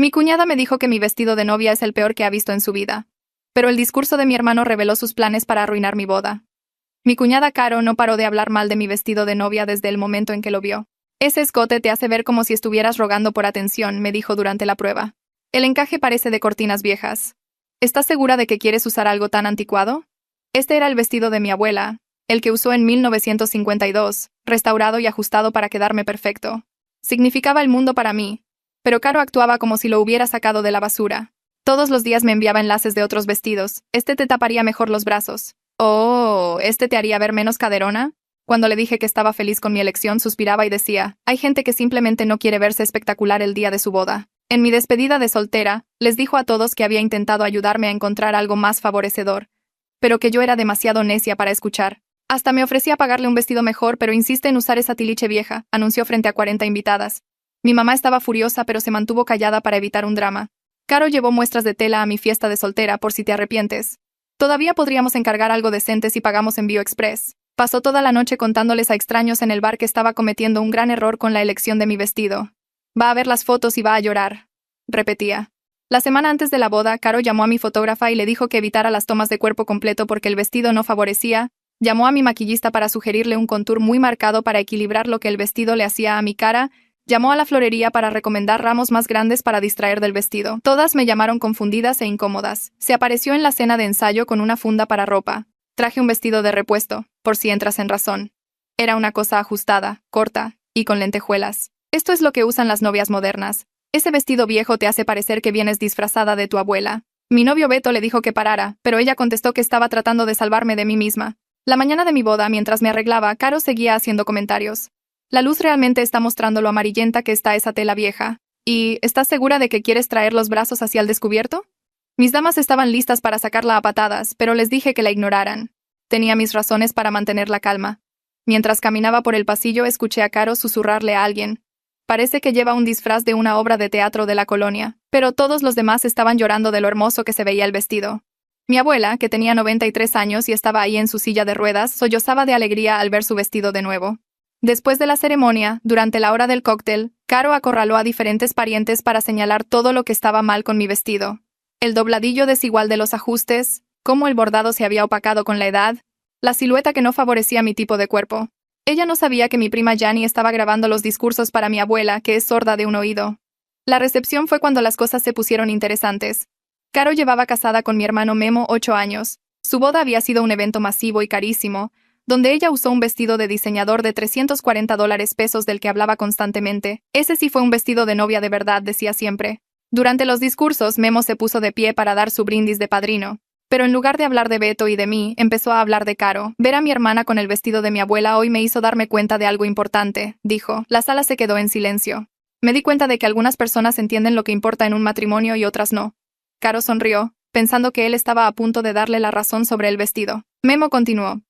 Mi cuñada me dijo que mi vestido de novia es el peor que ha visto en su vida. Pero el discurso de mi hermano reveló sus planes para arruinar mi boda. Mi cuñada Caro no paró de hablar mal de mi vestido de novia desde el momento en que lo vio. Ese escote te hace ver como si estuvieras rogando por atención, me dijo durante la prueba. El encaje parece de cortinas viejas. ¿Estás segura de que quieres usar algo tan anticuado? Este era el vestido de mi abuela, el que usó en 1952, restaurado y ajustado para quedarme perfecto. Significaba el mundo para mí, pero Caro actuaba como si lo hubiera sacado de la basura. Todos los días me enviaba enlaces de otros vestidos. Este te taparía mejor los brazos. Oh, ¿este te haría ver menos caderona? Cuando le dije que estaba feliz con mi elección, suspiraba y decía, hay gente que simplemente no quiere verse espectacular el día de su boda. En mi despedida de soltera, les dijo a todos que había intentado ayudarme a encontrar algo más favorecedor, pero que yo era demasiado necia para escuchar. Hasta me ofrecía pagarle un vestido mejor, pero insiste en usar esa tiliche vieja, anunció frente a 40 invitadas. Mi mamá estaba furiosa, pero se mantuvo callada para evitar un drama. Caro llevó muestras de tela a mi fiesta de soltera por si te arrepientes. Todavía podríamos encargar algo decente si pagamos envío express. Pasó toda la noche contándoles a extraños en el bar que estaba cometiendo un gran error con la elección de mi vestido. Va a ver las fotos y va a llorar, repetía. La semana antes de la boda, Caro llamó a mi fotógrafa y le dijo que evitara las tomas de cuerpo completo porque el vestido no favorecía. Llamó a mi maquillista para sugerirle un contour muy marcado para equilibrar lo que el vestido le hacía a mi cara. Llamó a la florería para recomendar ramos más grandes para distraer del vestido. Todas me llamaron confundidas e incómodas. Se apareció en la cena de ensayo con una funda para ropa. Traje un vestido de repuesto, por si entras en razón. Era una cosa ajustada, corta, y con lentejuelas. Esto es lo que usan las novias modernas. Ese vestido viejo te hace parecer que vienes disfrazada de tu abuela. Mi novio Beto le dijo que parara, pero ella contestó que estaba tratando de salvarme de mí misma. La mañana de mi boda, mientras me arreglaba, Caro seguía haciendo comentarios. La luz realmente está mostrando lo amarillenta que está esa tela vieja. ¿Y estás segura de que quieres traer los brazos hacia el descubierto? Mis damas estaban listas para sacarla a patadas, pero les dije que la ignoraran. Tenía mis razones para mantener la calma. Mientras caminaba por el pasillo, escuché a Caro susurrarle a alguien. Parece que lleva un disfraz de una obra de teatro de la colonia, pero todos los demás estaban llorando de lo hermoso que se veía el vestido. Mi abuela, que tenía 93 años y estaba ahí en su silla de ruedas, sollozaba de alegría al ver su vestido de nuevo. Después de la ceremonia, durante la hora del cóctel, Caro acorraló a diferentes parientes para señalar todo lo que estaba mal con mi vestido. El dobladillo desigual de los ajustes, cómo el bordado se había opacado con la edad, la silueta que no favorecía mi tipo de cuerpo. Ella no sabía que mi prima Jani estaba grabando los discursos para mi abuela, que es sorda de un oído. La recepción fue cuando las cosas se pusieron interesantes. Caro llevaba casada con mi hermano Memo 8 años. Su boda había sido un evento masivo y carísimo, donde ella usó un vestido de diseñador de $340 del que hablaba constantemente. Ese sí fue un vestido de novia de verdad, decía siempre. Durante los discursos, Memo se puso de pie para dar su brindis de padrino. Pero en lugar de hablar de Beto y de mí, empezó a hablar de Caro. Ver a mi hermana con el vestido de mi abuela hoy me hizo darme cuenta de algo importante, dijo. La sala se quedó en silencio. Me di cuenta de que algunas personas entienden lo que importa en un matrimonio y otras no. Caro sonrió, pensando que él estaba a punto de darle la razón sobre el vestido. Memo continuó.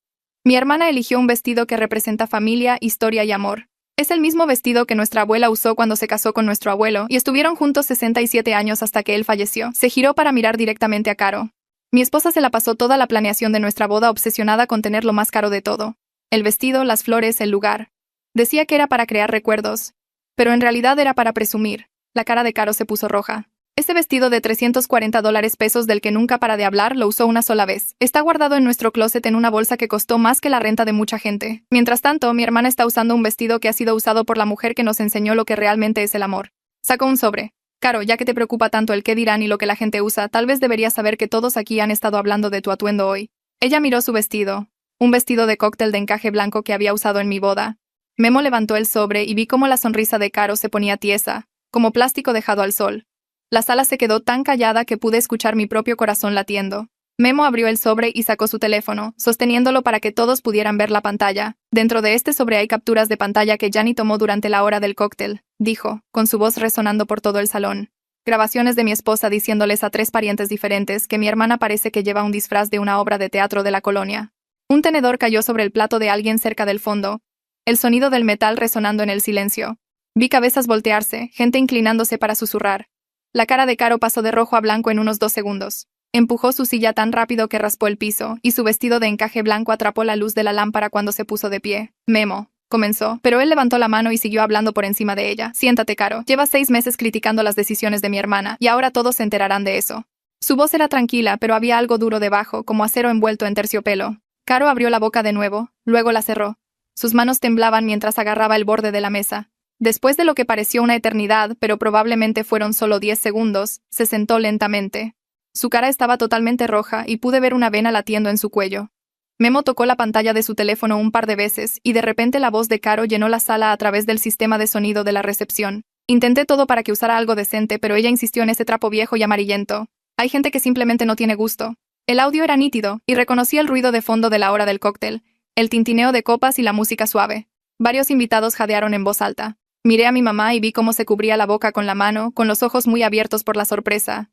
Mi hermana eligió un vestido que representa familia, historia y amor. Es el mismo vestido que nuestra abuela usó cuando se casó con nuestro abuelo, y estuvieron juntos 67 años hasta que él falleció. Se giró para mirar directamente a Caro. Mi esposa se la pasó toda la planeación de nuestra boda obsesionada con tener lo más caro de todo. El vestido, las flores, el lugar. Decía que era para crear recuerdos, pero en realidad era para presumir. La cara de Caro se puso roja. Ese vestido de $340 del que nunca para de hablar lo usó una sola vez. Está guardado en nuestro closet en una bolsa que costó más que la renta de mucha gente. Mientras tanto, mi hermana está usando un vestido que ha sido usado por la mujer que nos enseñó lo que realmente es el amor. Sacó un sobre. Caro, ya que te preocupa tanto el qué dirán y lo que la gente usa, tal vez deberías saber que todos aquí han estado hablando de tu atuendo hoy. Ella miró su vestido. Un vestido de cóctel de encaje blanco que había usado en mi boda. Memo levantó el sobre y vi cómo la sonrisa de Caro se ponía tiesa, como plástico dejado al sol. La sala se quedó tan callada que pude escuchar mi propio corazón latiendo. Memo abrió el sobre y sacó su teléfono, sosteniéndolo para que todos pudieran ver la pantalla. Dentro de este sobre hay capturas de pantalla que Jani tomó durante la hora del cóctel, dijo, con su voz resonando por todo el salón. Grabaciones de mi esposa diciéndoles a 3 parientes diferentes que mi hermana parece que lleva un disfraz de una obra de teatro de la colonia. Un tenedor cayó sobre el plato de alguien cerca del fondo. El sonido del metal resonando en el silencio. Vi cabezas voltearse, gente inclinándose para susurrar. La cara de Caro pasó de rojo a blanco en unos 2 segundos. Empujó su silla tan rápido que raspó el piso, y su vestido de encaje blanco atrapó la luz de la lámpara cuando se puso de pie. Memo. comenzó, pero él levantó la mano y siguió hablando por encima de ella. Siéntate, Caro. Llevas 6 meses criticando las decisiones de mi hermana, y ahora todos se enterarán de eso. Su voz era tranquila, pero había algo duro debajo, como acero envuelto en terciopelo. Caro abrió la boca de nuevo, luego la cerró. Sus manos temblaban mientras agarraba el borde de la mesa. Después de lo que pareció una eternidad, pero probablemente fueron solo 10 segundos, se sentó lentamente. Su cara estaba totalmente roja y pude ver una vena latiendo en su cuello. Memo tocó la pantalla de su teléfono un par de veces y de repente la voz de Caro llenó la sala a través del sistema de sonido de la recepción. Intenté todo para que usara algo decente, pero ella insistió en ese trapo viejo y amarillento. Hay gente que simplemente no tiene gusto. El audio era nítido, y reconocí el ruido de fondo de la hora del cóctel, el tintineo de copas y la música suave. Varios invitados jadearon en voz alta. Miré a mi mamá y vi cómo se cubría la boca con la mano, con los ojos muy abiertos por la sorpresa.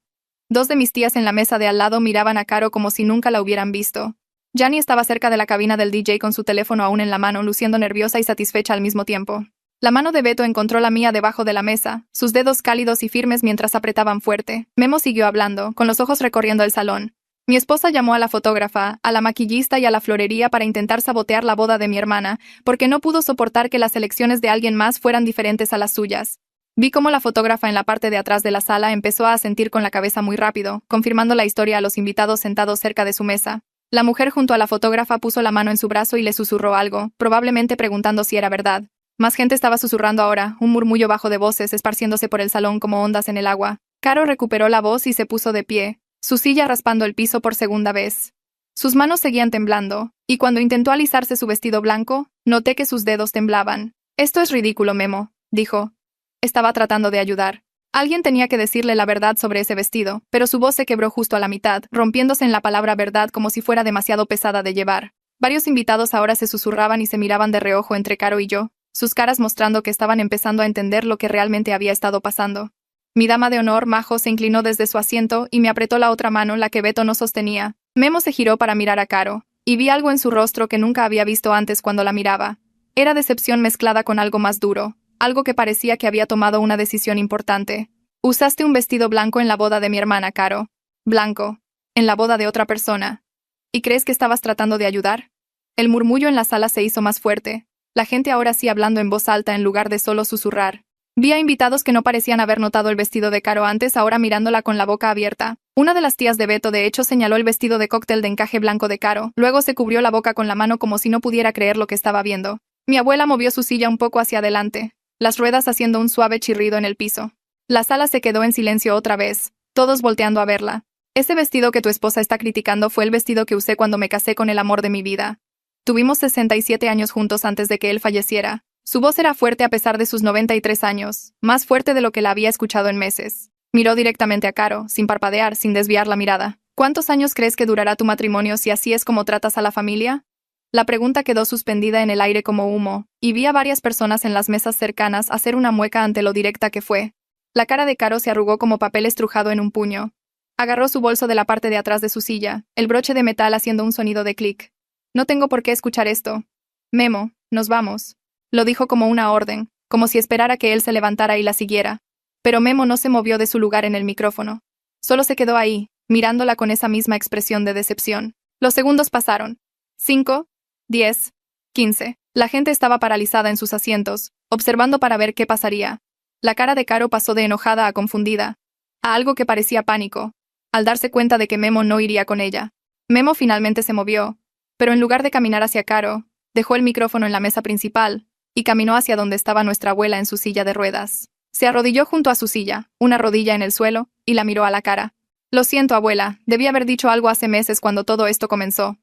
2 de mis tías en la mesa de al lado miraban a Caro como si nunca la hubieran visto. Jani estaba cerca de la cabina del DJ con su teléfono aún en la mano, luciendo nerviosa y satisfecha al mismo tiempo. La mano de Beto encontró la mía debajo de la mesa, sus dedos cálidos y firmes mientras apretaban fuerte. Memo siguió hablando, con los ojos recorriendo el salón. Mi esposa llamó a la fotógrafa, a la maquillista y a la florería para intentar sabotear la boda de mi hermana, porque no pudo soportar que las elecciones de alguien más fueran diferentes a las suyas. Vi cómo la fotógrafa en la parte de atrás de la sala empezó a asentir con la cabeza muy rápido, confirmando la historia a los invitados sentados cerca de su mesa. La mujer junto a la fotógrafa puso la mano en su brazo y le susurró algo, probablemente preguntando si era verdad. Más gente estaba susurrando ahora, un murmullo bajo de voces esparciéndose por el salón como ondas en el agua. Caro recuperó la voz y se puso de pie, su silla raspando el piso por segunda vez. Sus manos seguían temblando, y cuando intentó alisarse su vestido blanco, noté que sus dedos temblaban. Esto es ridículo, Memo, dijo. Estaba tratando de ayudar. Alguien tenía que decirle la verdad sobre ese vestido, pero su voz se quebró justo a la mitad, rompiéndose en la palabra verdad como si fuera demasiado pesada de llevar. Varios invitados ahora se susurraban y se miraban de reojo entre Caro y yo, sus caras mostrando que estaban empezando a entender lo que realmente había estado pasando. Mi dama de honor, Majo, se inclinó desde su asiento y me apretó la otra mano, la que Beto no sostenía. Memo se giró para mirar a Caro, y vi algo en su rostro que nunca había visto antes cuando la miraba. Era decepción mezclada con algo más duro, algo que parecía que había tomado una decisión importante. Usaste un vestido blanco en la boda de mi hermana, Caro. Blanco. En la boda de otra persona. ¿Y crees que estabas tratando de ayudar? El murmullo en la sala se hizo más fuerte, la gente ahora sí hablando en voz alta en lugar de solo susurrar. Vi a invitados que no parecían haber notado el vestido de Caro antes, ahora mirándola con la boca abierta. Una de las tías de Beto de hecho señaló el vestido de cóctel de encaje blanco de Caro, luego se cubrió la boca con la mano como si no pudiera creer lo que estaba viendo. Mi abuela movió su silla un poco hacia adelante, las ruedas haciendo un suave chirrido en el piso. La sala se quedó en silencio otra vez, todos volteando a verla. Ese vestido que tu esposa está criticando fue el vestido que usé cuando me casé con el amor de mi vida. Tuvimos 67 años juntos antes de que él falleciera. Su voz era fuerte a pesar de sus 93 años, más fuerte de lo que la había escuchado en meses. Miró directamente a Caro, sin parpadear, sin desviar la mirada. ¿Cuántos años crees que durará tu matrimonio si así es como tratas a la familia? La pregunta quedó suspendida en el aire como humo, y vi a varias personas en las mesas cercanas hacer una mueca ante lo directa que fue. La cara de Caro se arrugó como papel estrujado en un puño. Agarró su bolso de la parte de atrás de su silla, el broche de metal haciendo un sonido de clic. No tengo por qué escuchar esto. Memo, nos vamos. Lo dijo como una orden, como si esperara que él se levantara y la siguiera. Pero Memo no se movió de su lugar en el micrófono. Solo se quedó ahí, mirándola con esa misma expresión de decepción. Los segundos pasaron. 5, 10, 15. La gente estaba paralizada en sus asientos, observando para ver qué pasaría. La cara de Caro pasó de enojada a confundida, a algo que parecía pánico, al darse cuenta de que Memo no iría con ella. Memo finalmente se movió, pero en lugar de caminar hacia Caro, dejó el micrófono en la mesa principal y caminó hacia donde estaba nuestra abuela en su silla de ruedas. Se arrodilló junto a su silla, una rodilla en el suelo, y la miró a la cara. Lo siento, abuela, debí haber dicho algo hace meses cuando todo esto comenzó.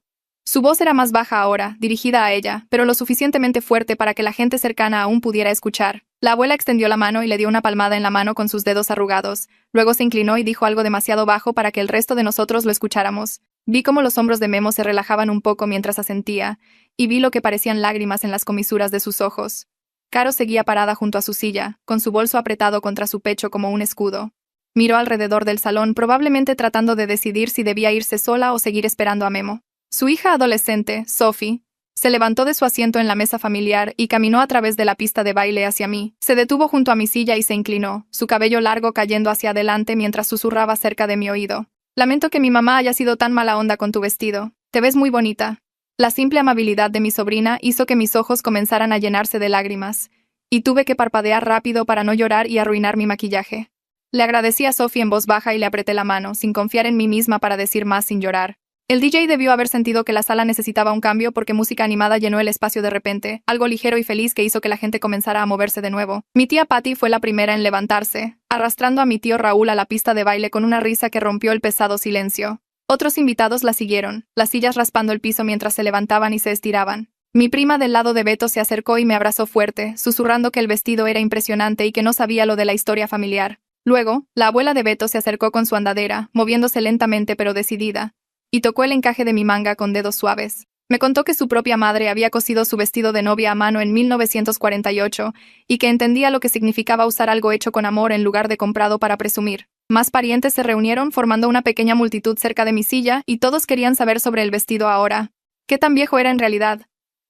Su voz era más baja ahora, dirigida a ella, pero lo suficientemente fuerte para que la gente cercana aún pudiera escuchar. La abuela extendió la mano y le dio una palmada en la mano con sus dedos arrugados. Luego se inclinó y dijo algo demasiado bajo para que el resto de nosotros lo escucháramos. Vi cómo los hombros de Memo se relajaban un poco mientras asentía, y vi lo que parecían lágrimas en las comisuras de sus ojos. Caro seguía parada junto a su silla, con su bolso apretado contra su pecho como un escudo. Miró alrededor del salón, probablemente tratando de decidir si debía irse sola o seguir esperando a Memo. Su hija adolescente, Sophie, se levantó de su asiento en la mesa familiar y caminó a través de la pista de baile hacia mí. Se detuvo junto a mi silla y se inclinó, su cabello largo cayendo hacia adelante mientras susurraba cerca de mi oído. Lamento que mi mamá haya sido tan mala onda con tu vestido. Te ves muy bonita. La simple amabilidad de mi sobrina hizo que mis ojos comenzaran a llenarse de lágrimas, y tuve que parpadear rápido para no llorar y arruinar mi maquillaje. Le agradecí a Sophie en voz baja y le apreté la mano, sin confiar en mí misma para decir más sin llorar. El DJ debió haber sentido que la sala necesitaba un cambio porque música animada llenó el espacio de repente, algo ligero y feliz que hizo que la gente comenzara a moverse de nuevo. Mi tía Patty fue la primera en levantarse, arrastrando a mi tío Raúl a la pista de baile con una risa que rompió el pesado silencio. Otros invitados la siguieron, las sillas raspando el piso mientras se levantaban y se estiraban. Mi prima del lado de Beto se acercó y me abrazó fuerte, susurrando que el vestido era impresionante y que no sabía lo de la historia familiar. Luego, la abuela de Beto se acercó con su andadera, moviéndose lentamente pero decidida, y tocó el encaje de mi manga con dedos suaves. Me contó que su propia madre había cosido su vestido de novia a mano en 1948 y que entendía lo que significaba usar algo hecho con amor en lugar de comprado para presumir. Más parientes se reunieron formando una pequeña multitud cerca de mi silla y todos querían saber sobre el vestido ahora. ¿Qué tan viejo era en realidad?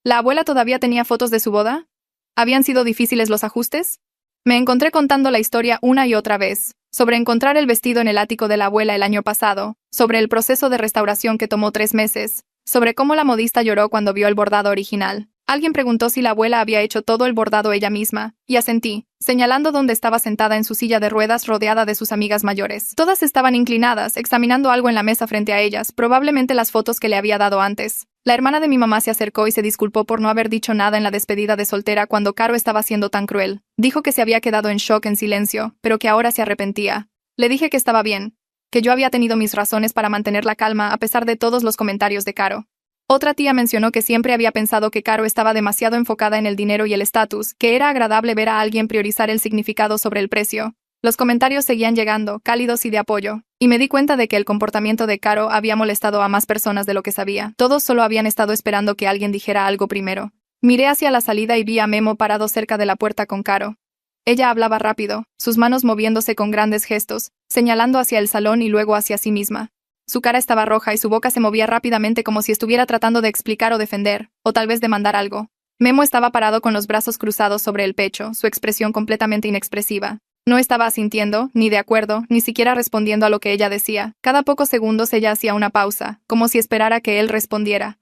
¿La abuela todavía tenía fotos de su boda? ¿Habían sido difíciles los ajustes? Me encontré contando la historia una y otra vez, sobre encontrar el vestido en el ático de la abuela el año pasado, sobre el proceso de restauración que tomó 3 meses, sobre cómo la modista lloró cuando vio el bordado original. Alguien preguntó si la abuela había hecho todo el bordado ella misma, y asentí, señalando donde estaba sentada en su silla de ruedas rodeada de sus amigas mayores. Todas estaban inclinadas, examinando algo en la mesa frente a ellas, probablemente las fotos que le había dado antes. La hermana de mi mamá se acercó y se disculpó por no haber dicho nada en la despedida de soltera cuando Caro estaba siendo tan cruel. Dijo que se había quedado en shock en silencio, pero que ahora se arrepentía. Le dije que estaba bien, que yo había tenido mis razones para mantener la calma a pesar de todos los comentarios de Caro. Otra tía mencionó que siempre había pensado que Caro estaba demasiado enfocada en el dinero y el estatus, que era agradable ver a alguien priorizar el significado sobre el precio. Los comentarios seguían llegando, cálidos y de apoyo, y me di cuenta de que el comportamiento de Caro había molestado a más personas de lo que sabía. Todos solo habían estado esperando que alguien dijera algo primero. Miré hacia la salida y vi a Memo parado cerca de la puerta con Caro. Ella hablaba rápido, sus manos moviéndose con grandes gestos, señalando hacia el salón y luego hacia sí misma. Su cara estaba roja y su boca se movía rápidamente como si estuviera tratando de explicar o defender, o tal vez demandar algo. Memo estaba parado con los brazos cruzados sobre el pecho, su expresión completamente inexpresiva. No estaba asintiendo, ni de acuerdo, ni siquiera respondiendo a lo que ella decía. Cada pocos segundos ella hacía una pausa, como si esperara que él respondiera.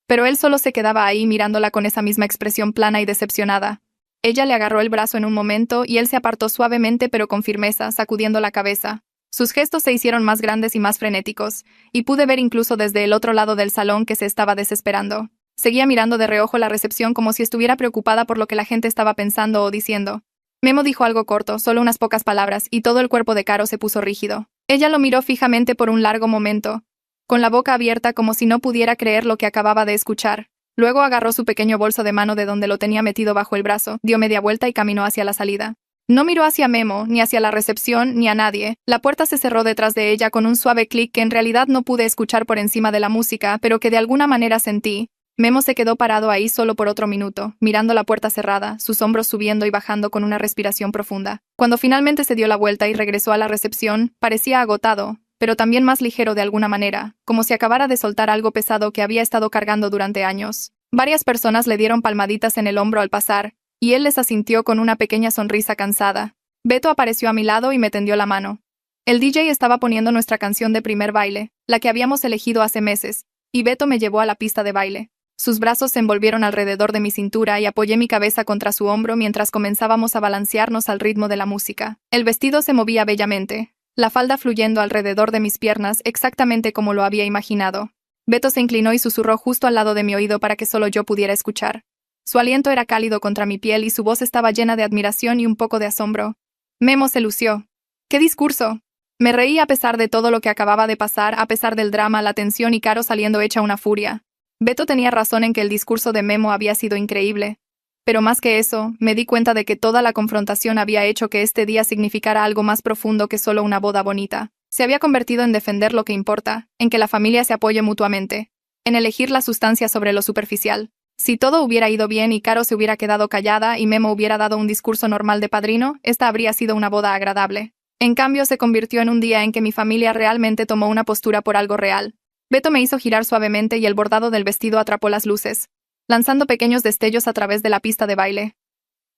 Pero él solo se quedaba ahí mirándola con esa misma expresión plana y decepcionada. Ella le agarró el brazo en un momento y él se apartó suavemente pero con firmeza, sacudiendo la cabeza. Sus gestos se hicieron más grandes y más frenéticos, y pude ver incluso desde el otro lado del salón que se estaba desesperando. Seguía mirando de reojo la recepción como si estuviera preocupada por lo que la gente estaba pensando o diciendo. Memo dijo algo corto, solo unas pocas palabras, y todo el cuerpo de Caro se puso rígido. Ella lo miró fijamente por un largo momento, con la boca abierta como si no pudiera creer lo que acababa de escuchar. Luego agarró su pequeño bolso de mano de donde lo tenía metido bajo el brazo, dio media vuelta y caminó hacia la salida. No miró hacia Memo, ni hacia la recepción, ni a nadie. La puerta se cerró detrás de ella con un suave clic que en realidad no pude escuchar por encima de la música, pero que de alguna manera sentí. Memo se quedó parado ahí solo por otro minuto, mirando la puerta cerrada, sus hombros subiendo y bajando con una respiración profunda. Cuando finalmente se dio la vuelta y regresó a la recepción, parecía agotado, pero también más ligero de alguna manera, como si acabara de soltar algo pesado que había estado cargando durante años. Varias personas le dieron palmaditas en el hombro al pasar, y él les asintió con una pequeña sonrisa cansada. Beto apareció a mi lado y me tendió la mano. El DJ estaba poniendo nuestra canción de primer baile, la que habíamos elegido hace meses, y Beto me llevó a la pista de baile. Sus brazos se envolvieron alrededor de mi cintura y apoyé mi cabeza contra su hombro mientras comenzábamos a balancearnos al ritmo de la música. El vestido se movía bellamente, la falda fluyendo alrededor de mis piernas exactamente como lo había imaginado. Beto se inclinó y susurró justo al lado de mi oído para que solo yo pudiera escuchar. Su aliento era cálido contra mi piel y su voz estaba llena de admiración y un poco de asombro. Memo se lució. ¡Qué discurso! Me reí a pesar de todo lo que acababa de pasar, a pesar del drama, la tensión y Caro saliendo hecha una furia. Beto tenía razón en que el discurso de Memo había sido increíble. Pero más que eso, me di cuenta de que toda la confrontación había hecho que este día significara algo más profundo que solo una boda bonita. Se había convertido en defender lo que importa, en que la familia se apoye mutuamente, en elegir la sustancia sobre lo superficial. Si todo hubiera ido bien y Caro se hubiera quedado callada y Memo hubiera dado un discurso normal de padrino, esta habría sido una boda agradable. En cambio, se convirtió en un día en que mi familia realmente tomó una postura por algo real. Beto me hizo girar suavemente y el bordado del vestido atrapó las luces, lanzando pequeños destellos a través de la pista de baile.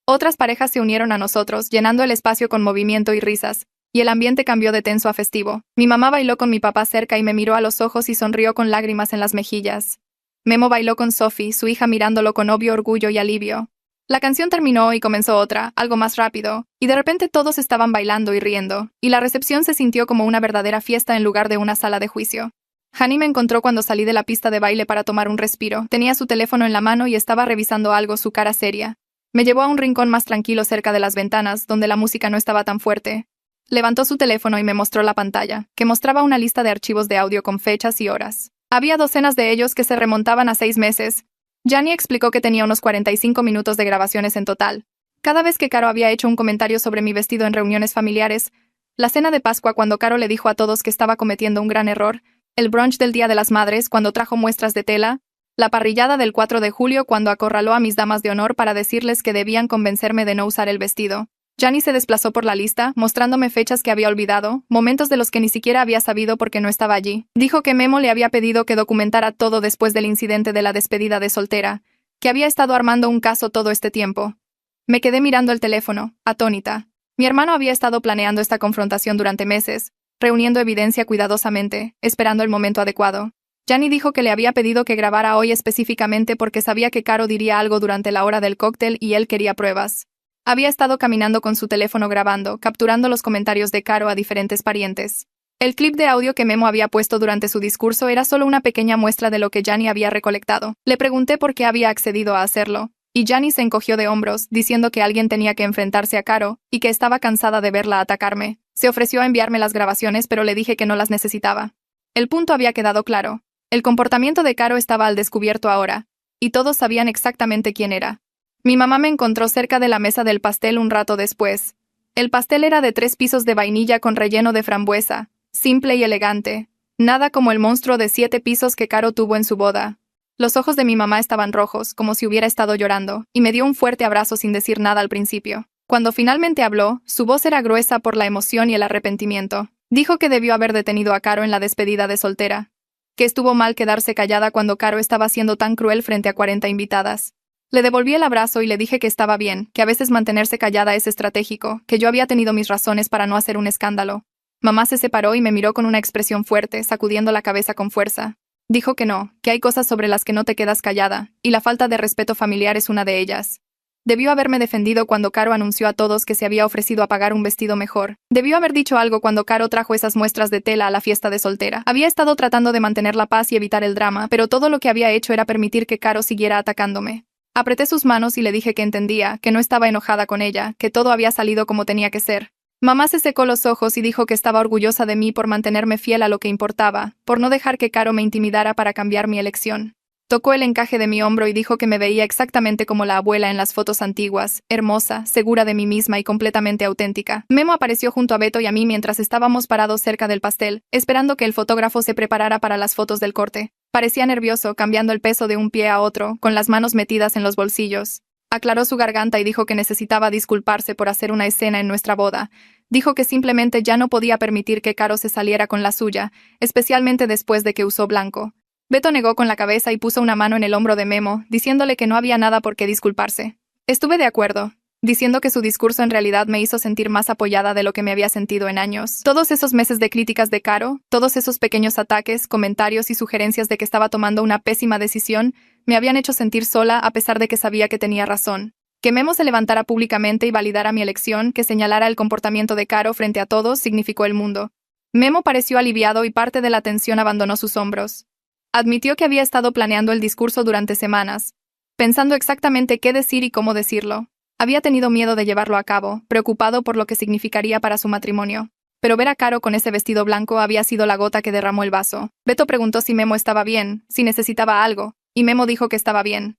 Otras parejas se unieron a nosotros, llenando el espacio con movimiento y risas, y el ambiente cambió de tenso a festivo. Mi mamá bailó con mi papá cerca y me miró a los ojos y sonrió con lágrimas en las mejillas. Memo bailó con Sophie, su hija mirándolo con obvio orgullo y alivio. La canción terminó y comenzó otra, algo más rápido, y de repente todos estaban bailando y riendo, y la recepción se sintió como una verdadera fiesta en lugar de una sala de juicio. Hani me encontró cuando salí de la pista de baile para tomar un respiro. Tenía su teléfono en la mano y estaba revisando algo, su cara seria. Me llevó a un rincón más tranquilo cerca de las ventanas, donde la música no estaba tan fuerte. Levantó su teléfono y me mostró la pantalla, que mostraba una lista de archivos de audio con fechas y horas. Había docenas de ellos que se remontaban a 6 meses. Gianni explicó que tenía unos 45 minutos de grabaciones en total. Cada vez que Caro había hecho un comentario sobre mi vestido en reuniones familiares, la cena de Pascua cuando Caro le dijo a todos que estaba cometiendo un gran error, el brunch del Día de las Madres cuando trajo muestras de tela, la parrillada del 4 de julio cuando acorraló a mis damas de honor para decirles que debían convencerme de no usar el vestido. Gianni se desplazó por la lista, mostrándome fechas que había olvidado, momentos de los que ni siquiera había sabido porque no estaba allí. Dijo que Memo le había pedido que documentara todo después del incidente de la despedida de soltera, que había estado armando un caso todo este tiempo. Me quedé mirando el teléfono, atónita. Mi hermano había estado planeando esta confrontación durante meses, reuniendo evidencia cuidadosamente, esperando el momento adecuado. Gianni dijo que le había pedido que grabara hoy específicamente porque sabía que Caro diría algo durante la hora del cóctel y él quería pruebas. Había estado caminando con su teléfono grabando, capturando los comentarios de Caro a diferentes parientes. El clip de audio que Memo había puesto durante su discurso era solo una pequeña muestra de lo que Gianni había recolectado. Le pregunté por qué había accedido a hacerlo, y Gianni se encogió de hombros, diciendo que alguien tenía que enfrentarse a Caro, y que estaba cansada de verla atacarme. Se ofreció a enviarme las grabaciones, pero le dije que no las necesitaba. El punto había quedado claro. El comportamiento de Caro estaba al descubierto ahora, y todos sabían exactamente quién era. Mi mamá me encontró cerca de la mesa del pastel un rato después. El pastel era de 3 pisos de vainilla con relleno de frambuesa, simple y elegante, nada como el monstruo de 7 pisos que Caro tuvo en su boda. Los ojos de mi mamá estaban rojos, como si hubiera estado llorando, y me dio un fuerte abrazo sin decir nada al principio. Cuando finalmente habló, su voz era gruesa por la emoción y el arrepentimiento. Dijo que debió haber detenido a Caro en la despedida de soltera, que estuvo mal quedarse callada cuando Caro estaba siendo tan cruel frente a 40 invitadas. Le devolví el abrazo y le dije que estaba bien, que a veces mantenerse callada es estratégico, que yo había tenido mis razones para no hacer un escándalo. Mamá se separó y me miró con una expresión fuerte, sacudiendo la cabeza con fuerza. Dijo que no, que hay cosas sobre las que no te quedas callada, y la falta de respeto familiar es una de ellas. Debió haberme defendido cuando Caro anunció a todos que se había ofrecido a pagar un vestido mejor. Debió haber dicho algo cuando Caro trajo esas muestras de tela a la fiesta de soltera. Había estado tratando de mantener la paz y evitar el drama, pero todo lo que había hecho era permitir que Caro siguiera atacándome. Apreté sus manos y le dije que entendía, que no estaba enojada con ella, que todo había salido como tenía que ser. Mamá se secó los ojos y dijo que estaba orgullosa de mí por mantenerme fiel a lo que importaba, por no dejar que Caro me intimidara para cambiar mi elección. Tocó el encaje de mi hombro y dijo que me veía exactamente como la abuela en las fotos antiguas, hermosa, segura de mí misma y completamente auténtica. Memo apareció junto a Beto y a mí mientras estábamos parados cerca del pastel, esperando que el fotógrafo se preparara para las fotos del corte. Parecía nervioso, cambiando el peso de un pie a otro, con las manos metidas en los bolsillos. Aclaró su garganta y dijo que necesitaba disculparse por hacer una escena en nuestra boda. Dijo que simplemente ya no podía permitir que Caro se saliera con la suya, especialmente después de que usó blanco. Beto negó con la cabeza y puso una mano en el hombro de Memo, diciéndole que no había nada por qué disculparse. Estuve de acuerdo, diciendo que su discurso en realidad me hizo sentir más apoyada de lo que me había sentido en años. Todos esos meses de críticas de Caro, todos esos pequeños ataques, comentarios y sugerencias de que estaba tomando una pésima decisión, me habían hecho sentir sola a pesar de que sabía que tenía razón. Que Memo se levantara públicamente y validara mi elección, que señalara el comportamiento de Caro frente a todos, significó el mundo. Memo pareció aliviado y parte de la tensión abandonó sus hombros. Admitió que había estado planeando el discurso durante semanas, pensando exactamente qué decir y cómo decirlo. Había tenido miedo de llevarlo a cabo, preocupado por lo que significaría para su matrimonio. Pero ver a Caro con ese vestido blanco había sido la gota que derramó el vaso. Beto preguntó si Memo estaba bien, si necesitaba algo, y Memo dijo que estaba bien.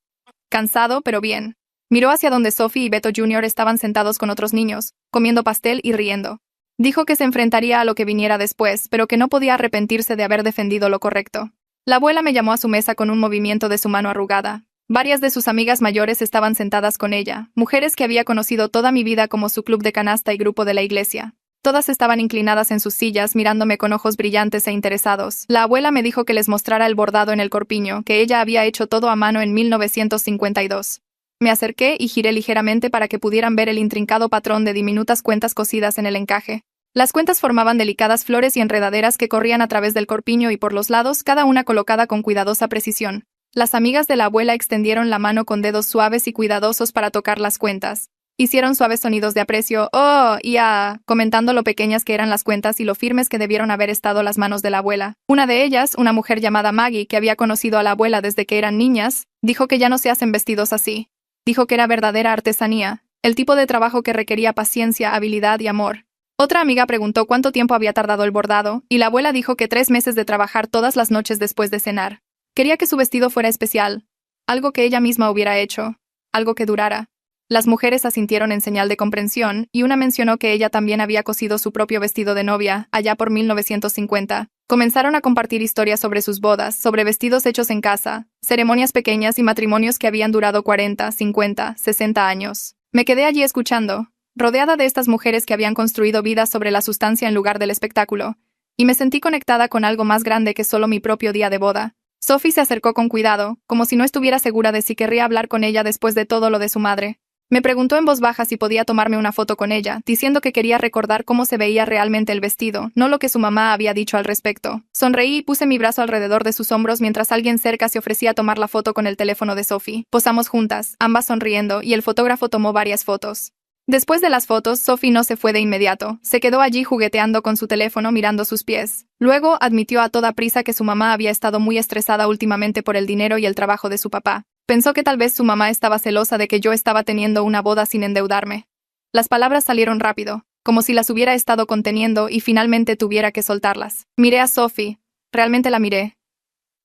Cansado, pero bien. Miró hacia donde Sophie y Beto Jr. estaban sentados con otros niños, comiendo pastel y riendo. Dijo que se enfrentaría a lo que viniera después, pero que no podía arrepentirse de haber defendido lo correcto. La abuela me llamó a su mesa con un movimiento de su mano arrugada. Varias de sus amigas mayores estaban sentadas con ella, mujeres que había conocido toda mi vida como su club de canasta y grupo de la iglesia. Todas estaban inclinadas en sus sillas mirándome con ojos brillantes e interesados. La abuela me dijo que les mostrara el bordado en el corpiño, que ella había hecho todo a mano en 1952. Me acerqué y giré ligeramente para que pudieran ver el intrincado patrón de diminutas cuentas cosidas en el encaje. Las cuentas formaban delicadas flores y enredaderas que corrían a través del corpiño y por los lados, cada una colocada con cuidadosa precisión. Las amigas de la abuela extendieron la mano con dedos suaves y cuidadosos para tocar las cuentas. Hicieron suaves sonidos de aprecio, oh, y ah, comentando lo pequeñas que eran las cuentas y lo firmes que debieron haber estado las manos de la abuela. Una de ellas, una mujer llamada Maggie, que había conocido a la abuela desde que eran niñas, dijo que ya no se hacen vestidos así. Dijo que era verdadera artesanía, el tipo de trabajo que requería paciencia, habilidad y amor. Otra amiga preguntó cuánto tiempo había tardado el bordado, y la abuela dijo que 3 meses de trabajar todas las noches después de cenar. Quería que su vestido fuera especial, algo que ella misma hubiera hecho, algo que durara. Las mujeres asintieron en señal de comprensión, y una mencionó que ella también había cosido su propio vestido de novia, allá por 1950. Comenzaron a compartir historias sobre sus bodas, sobre vestidos hechos en casa, ceremonias pequeñas y matrimonios que habían durado 40, 50, 60 años. Me quedé allí escuchando, rodeada de estas mujeres que habían construido vidas sobre la sustancia en lugar del espectáculo, y me sentí conectada con algo más grande que solo mi propio día de boda. Sophie se acercó con cuidado, como si no estuviera segura de si querría hablar con ella después de todo lo de su madre. Me preguntó en voz baja si podía tomarme una foto con ella, diciendo que quería recordar cómo se veía realmente el vestido, no lo que su mamá había dicho al respecto. Sonreí y puse mi brazo alrededor de sus hombros mientras alguien cerca se ofrecía a tomar la foto con el teléfono de Sophie. Posamos juntas, ambas sonriendo, y el fotógrafo tomó varias fotos. Después de las fotos, Sophie no se fue de inmediato. Se quedó allí jugueteando con su teléfono mirando sus pies. Luego admitió a toda prisa que su mamá había estado muy estresada últimamente por el dinero y el trabajo de su papá. Pensó que tal vez su mamá estaba celosa de que yo estaba teniendo una boda sin endeudarme. Las palabras salieron rápido, como si las hubiera estado conteniendo y finalmente tuviera que soltarlas. Miré a Sophie, realmente la miré.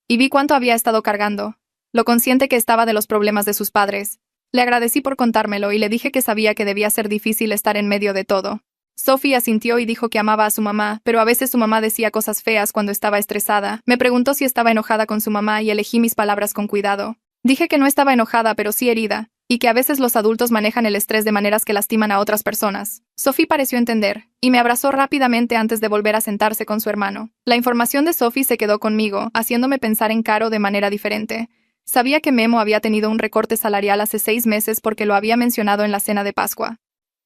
Y vi cuánto había estado cargando, lo consciente que estaba de los problemas de sus padres. Le agradecí por contármelo y le dije que sabía que debía ser difícil estar en medio de todo. Sophie asintió y dijo que amaba a su mamá, pero a veces su mamá decía cosas feas cuando estaba estresada. Me preguntó si estaba enojada con su mamá y elegí mis palabras con cuidado. Dije que no estaba enojada pero sí herida, y que a veces los adultos manejan el estrés de maneras que lastiman a otras personas. Sophie pareció entender, y me abrazó rápidamente antes de volver a sentarse con su hermano. La información de Sophie se quedó conmigo, haciéndome pensar en Caro de manera diferente. Sabía que Memo había tenido un recorte salarial hace 6 meses porque lo había mencionado en la cena de Pascua.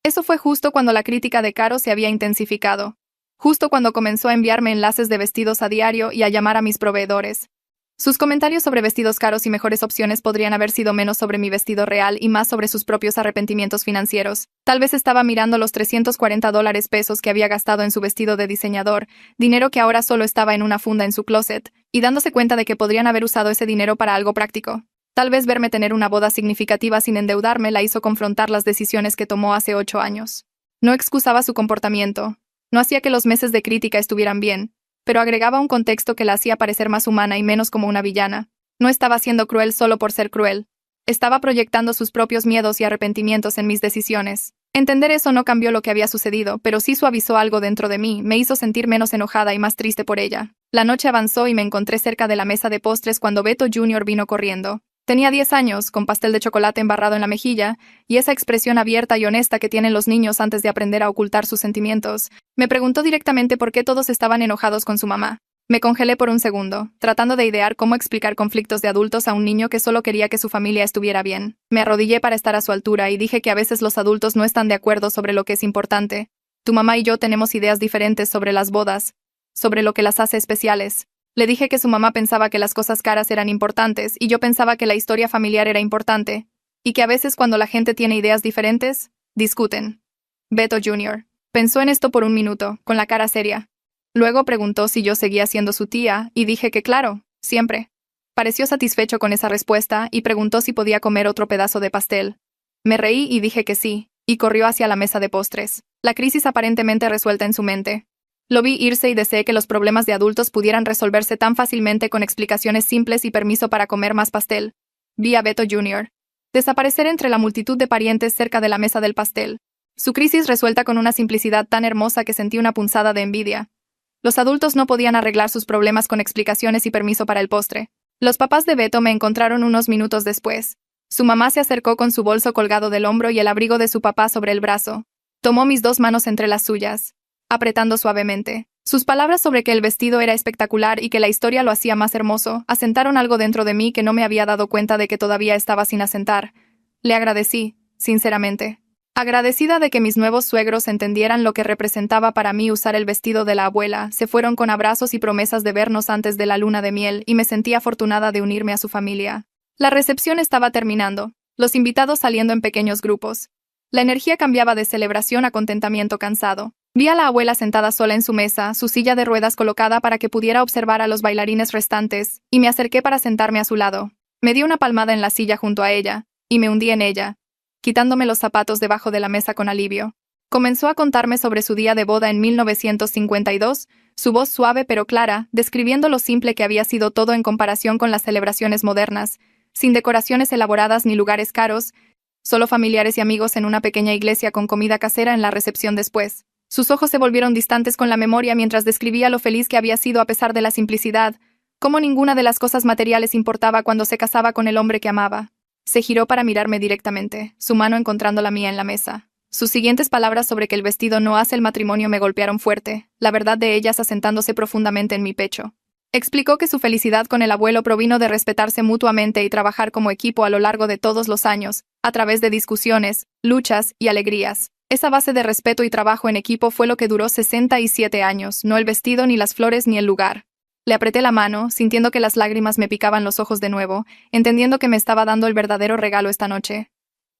Eso fue justo cuando la crítica de Caro se había intensificado. Justo cuando comenzó a enviarme enlaces de vestidos a diario y a llamar a mis proveedores. Sus comentarios sobre vestidos caros y mejores opciones podrían haber sido menos sobre mi vestido real y más sobre sus propios arrepentimientos financieros. Tal vez estaba mirando los $340 que había gastado en su vestido de diseñador, dinero que ahora solo estaba en una funda en su closet, y dándose cuenta de que podrían haber usado ese dinero para algo práctico. Tal vez verme tener una boda significativa sin endeudarme la hizo confrontar las decisiones que tomó hace 8 años. No excusaba su comportamiento. No hacía que los meses de crítica estuvieran bien, pero agregaba un contexto que la hacía parecer más humana y menos como una villana. No estaba siendo cruel solo por ser cruel. Estaba proyectando sus propios miedos y arrepentimientos en mis decisiones. Entender eso no cambió lo que había sucedido, pero sí suavizó algo dentro de mí, me hizo sentir menos enojada y más triste por ella. La noche avanzó y me encontré cerca de la mesa de postres cuando Beto Jr. vino corriendo. Tenía 10 años, con pastel de chocolate embarrado en la mejilla, y esa expresión abierta y honesta que tienen los niños antes de aprender a ocultar sus sentimientos. Me preguntó directamente por qué todos estaban enojados con su mamá. Me congelé por un segundo, tratando de idear cómo explicar conflictos de adultos a un niño que solo quería que su familia estuviera bien. Me arrodillé para estar a su altura y dije que a veces los adultos no están de acuerdo sobre lo que es importante. Tu mamá y yo tenemos ideas diferentes sobre las bodas, sobre lo que las hace especiales. Le dije que su mamá pensaba que las cosas caras eran importantes y yo pensaba que la historia familiar era importante, y que a veces cuando la gente tiene ideas diferentes, discuten. Beto Jr. pensó en esto por un minuto, con la cara seria. Luego preguntó si yo seguía siendo su tía, y dije que claro, siempre. Pareció satisfecho con esa respuesta y preguntó si podía comer otro pedazo de pastel. Me reí y dije que sí, y corrió hacia la mesa de postres, la crisis aparentemente resuelta en su mente. Lo vi irse y deseé que los problemas de adultos pudieran resolverse tan fácilmente con explicaciones simples y permiso para comer más pastel. Vi a Beto Jr. desaparecer entre la multitud de parientes cerca de la mesa del pastel. Su crisis resuelta con una simplicidad tan hermosa que sentí una punzada de envidia. Los adultos no podían arreglar sus problemas con explicaciones y permiso para el postre. Los papás de Beto me encontraron unos minutos después. Su mamá se acercó con su bolso colgado del hombro y el abrigo de su papá sobre el brazo. Tomó mis 2 manos entre las suyas, apretando suavemente. Sus palabras sobre que el vestido era espectacular y que la historia lo hacía más hermoso, asentaron algo dentro de mí que no me había dado cuenta de que todavía estaba sin asentar. Le agradecí, sinceramente. Agradecida de que mis nuevos suegros entendieran lo que representaba para mí usar el vestido de la abuela, se fueron con abrazos y promesas de vernos antes de la luna de miel y me sentí afortunada de unirme a su familia. La recepción estaba terminando, los invitados saliendo en pequeños grupos. La energía cambiaba de celebración a contentamiento cansado. Vi a la abuela sentada sola en su mesa, su silla de ruedas colocada para que pudiera observar a los bailarines restantes, y me acerqué para sentarme a su lado. Me di una palmada en la silla junto a ella, y me hundí en ella, quitándome los zapatos debajo de la mesa con alivio. Comenzó a contarme sobre su día de boda en 1952, su voz suave pero clara, describiendo lo simple que había sido todo en comparación con las celebraciones modernas, sin decoraciones elaboradas ni lugares caros, solo familiares y amigos en una pequeña iglesia con comida casera en la recepción después. Sus ojos se volvieron distantes con la memoria mientras describía lo feliz que había sido a pesar de la simplicidad, cómo ninguna de las cosas materiales importaba cuando se casaba con el hombre que amaba. Se giró para mirarme directamente, su mano encontrando la mía en la mesa. Sus siguientes palabras sobre que el vestido no hace el matrimonio me golpearon fuerte, la verdad de ellas asentándose profundamente en mi pecho. Explicó que su felicidad con el abuelo provino de respetarse mutuamente y trabajar como equipo a lo largo de todos los años, a través de discusiones, luchas y alegrías. Esa base de respeto y trabajo en equipo fue lo que duró 67 años, no el vestido ni las flores ni el lugar. Le apreté la mano, sintiendo que las lágrimas me picaban los ojos de nuevo, entendiendo que me estaba dando el verdadero regalo esta noche.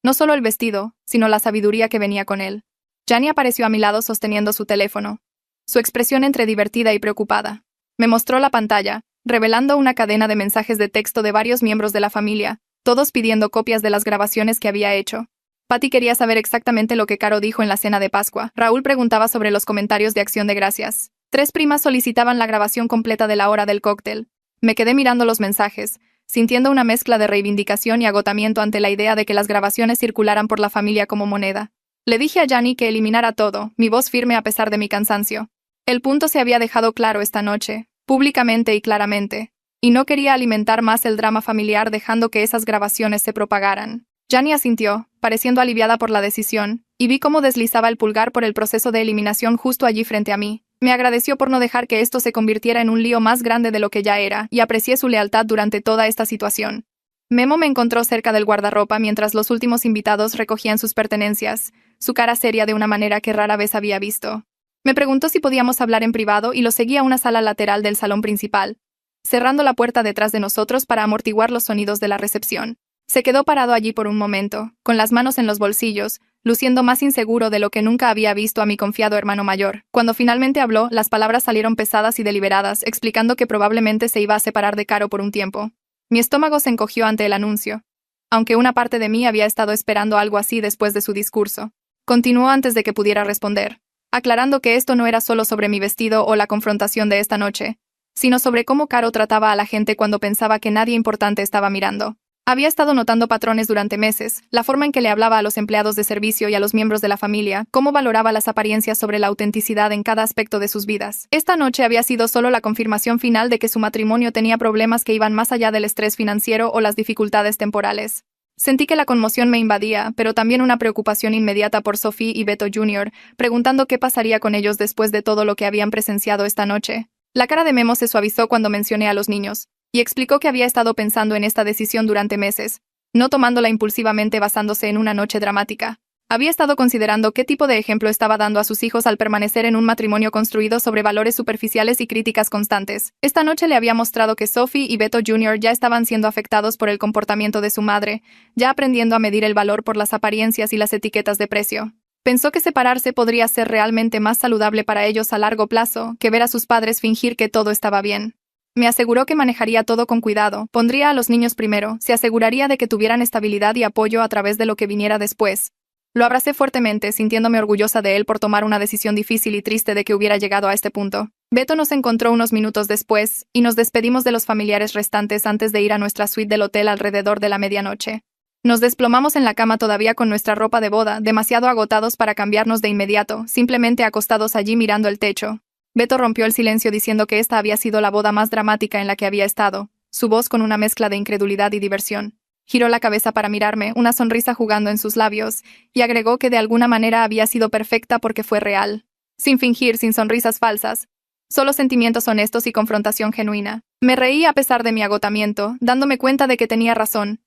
No solo el vestido, sino la sabiduría que venía con él. Jani apareció a mi lado sosteniendo su teléfono, su expresión entre divertida y preocupada. Me mostró la pantalla, revelando una cadena de mensajes de texto de varios miembros de la familia, todos pidiendo copias de las grabaciones que había hecho. Patty quería saber exactamente lo que Caro dijo en la cena de Pascua. Raúl preguntaba sobre los comentarios de Acción de Gracias. 3 primas solicitaban la grabación completa de la hora del cóctel. Me quedé mirando los mensajes, sintiendo una mezcla de reivindicación y agotamiento ante la idea de que las grabaciones circularan por la familia como moneda. Le dije a Jani que eliminara todo, mi voz firme a pesar de mi cansancio. El punto se había dejado claro esta noche, públicamente y claramente, y no quería alimentar más el drama familiar dejando que esas grabaciones se propagaran. Jani asintió, pareciendo aliviada por la decisión, y vi cómo deslizaba el pulgar por el proceso de eliminación justo allí frente a mí. Me agradeció por no dejar que esto se convirtiera en un lío más grande de lo que ya era, y aprecié su lealtad durante toda esta situación. Memo me encontró cerca del guardarropa mientras los últimos invitados recogían sus pertenencias, su cara seria de una manera que rara vez había visto. Me preguntó si podíamos hablar en privado y lo seguí a una sala lateral del salón principal, cerrando la puerta detrás de nosotros para amortiguar los sonidos de la recepción. Se quedó parado allí por un momento, con las manos en los bolsillos, luciendo más inseguro de lo que nunca había visto a mi confiado hermano mayor. Cuando finalmente habló, las palabras salieron pesadas y deliberadas, explicando que probablemente se iba a separar de Caro por un tiempo. Mi estómago se encogió ante el anuncio, aunque una parte de mí había estado esperando algo así después de su discurso. Continuó antes de que pudiera responder, aclarando que esto no era solo sobre mi vestido o la confrontación de esta noche, sino sobre cómo Caro trataba a la gente cuando pensaba que nadie importante estaba mirando. Había estado notando patrones durante meses, la forma en que le hablaba a los empleados de servicio y a los miembros de la familia, cómo valoraba las apariencias sobre la autenticidad en cada aspecto de sus vidas. Esta noche había sido solo la confirmación final de que su matrimonio tenía problemas que iban más allá del estrés financiero o las dificultades temporales. Sentí que la conmoción me invadía, pero también una preocupación inmediata por Sophie y Beto Jr., preguntando qué pasaría con ellos después de todo lo que habían presenciado esta noche. La cara de Memo se suavizó cuando mencioné a los niños, y explicó que había estado pensando en esta decisión durante meses, no tomándola impulsivamente basándose en una noche dramática. Había estado considerando qué tipo de ejemplo estaba dando a sus hijos al permanecer en un matrimonio construido sobre valores superficiales y críticas constantes. Esta noche le había mostrado que Sophie y Beto Jr. ya estaban siendo afectados por el comportamiento de su madre, ya aprendiendo a medir el valor por las apariencias y las etiquetas de precio. Pensó que separarse podría ser realmente más saludable para ellos a largo plazo que ver a sus padres fingir que todo estaba bien. Me aseguró que manejaría todo con cuidado, pondría a los niños primero, se aseguraría de que tuvieran estabilidad y apoyo a través de lo que viniera después. Lo abracé fuertemente, sintiéndome orgullosa de él por tomar una decisión difícil y triste de que hubiera llegado a este punto. Beto nos encontró unos minutos después, y nos despedimos de los familiares restantes antes de ir a nuestra suite del hotel alrededor de la medianoche. Nos desplomamos en la cama todavía con nuestra ropa de boda, demasiado agotados para cambiarnos de inmediato, simplemente acostados allí mirando el techo. Beto rompió el silencio diciendo que esta había sido la boda más dramática en la que había estado, su voz con una mezcla de incredulidad y diversión. Giró la cabeza para mirarme, una sonrisa jugando en sus labios, y agregó que de alguna manera había sido perfecta porque fue real. Sin fingir, sin sonrisas falsas. Solo sentimientos honestos y confrontación genuina. Me reí a pesar de mi agotamiento, dándome cuenta de que tenía razón.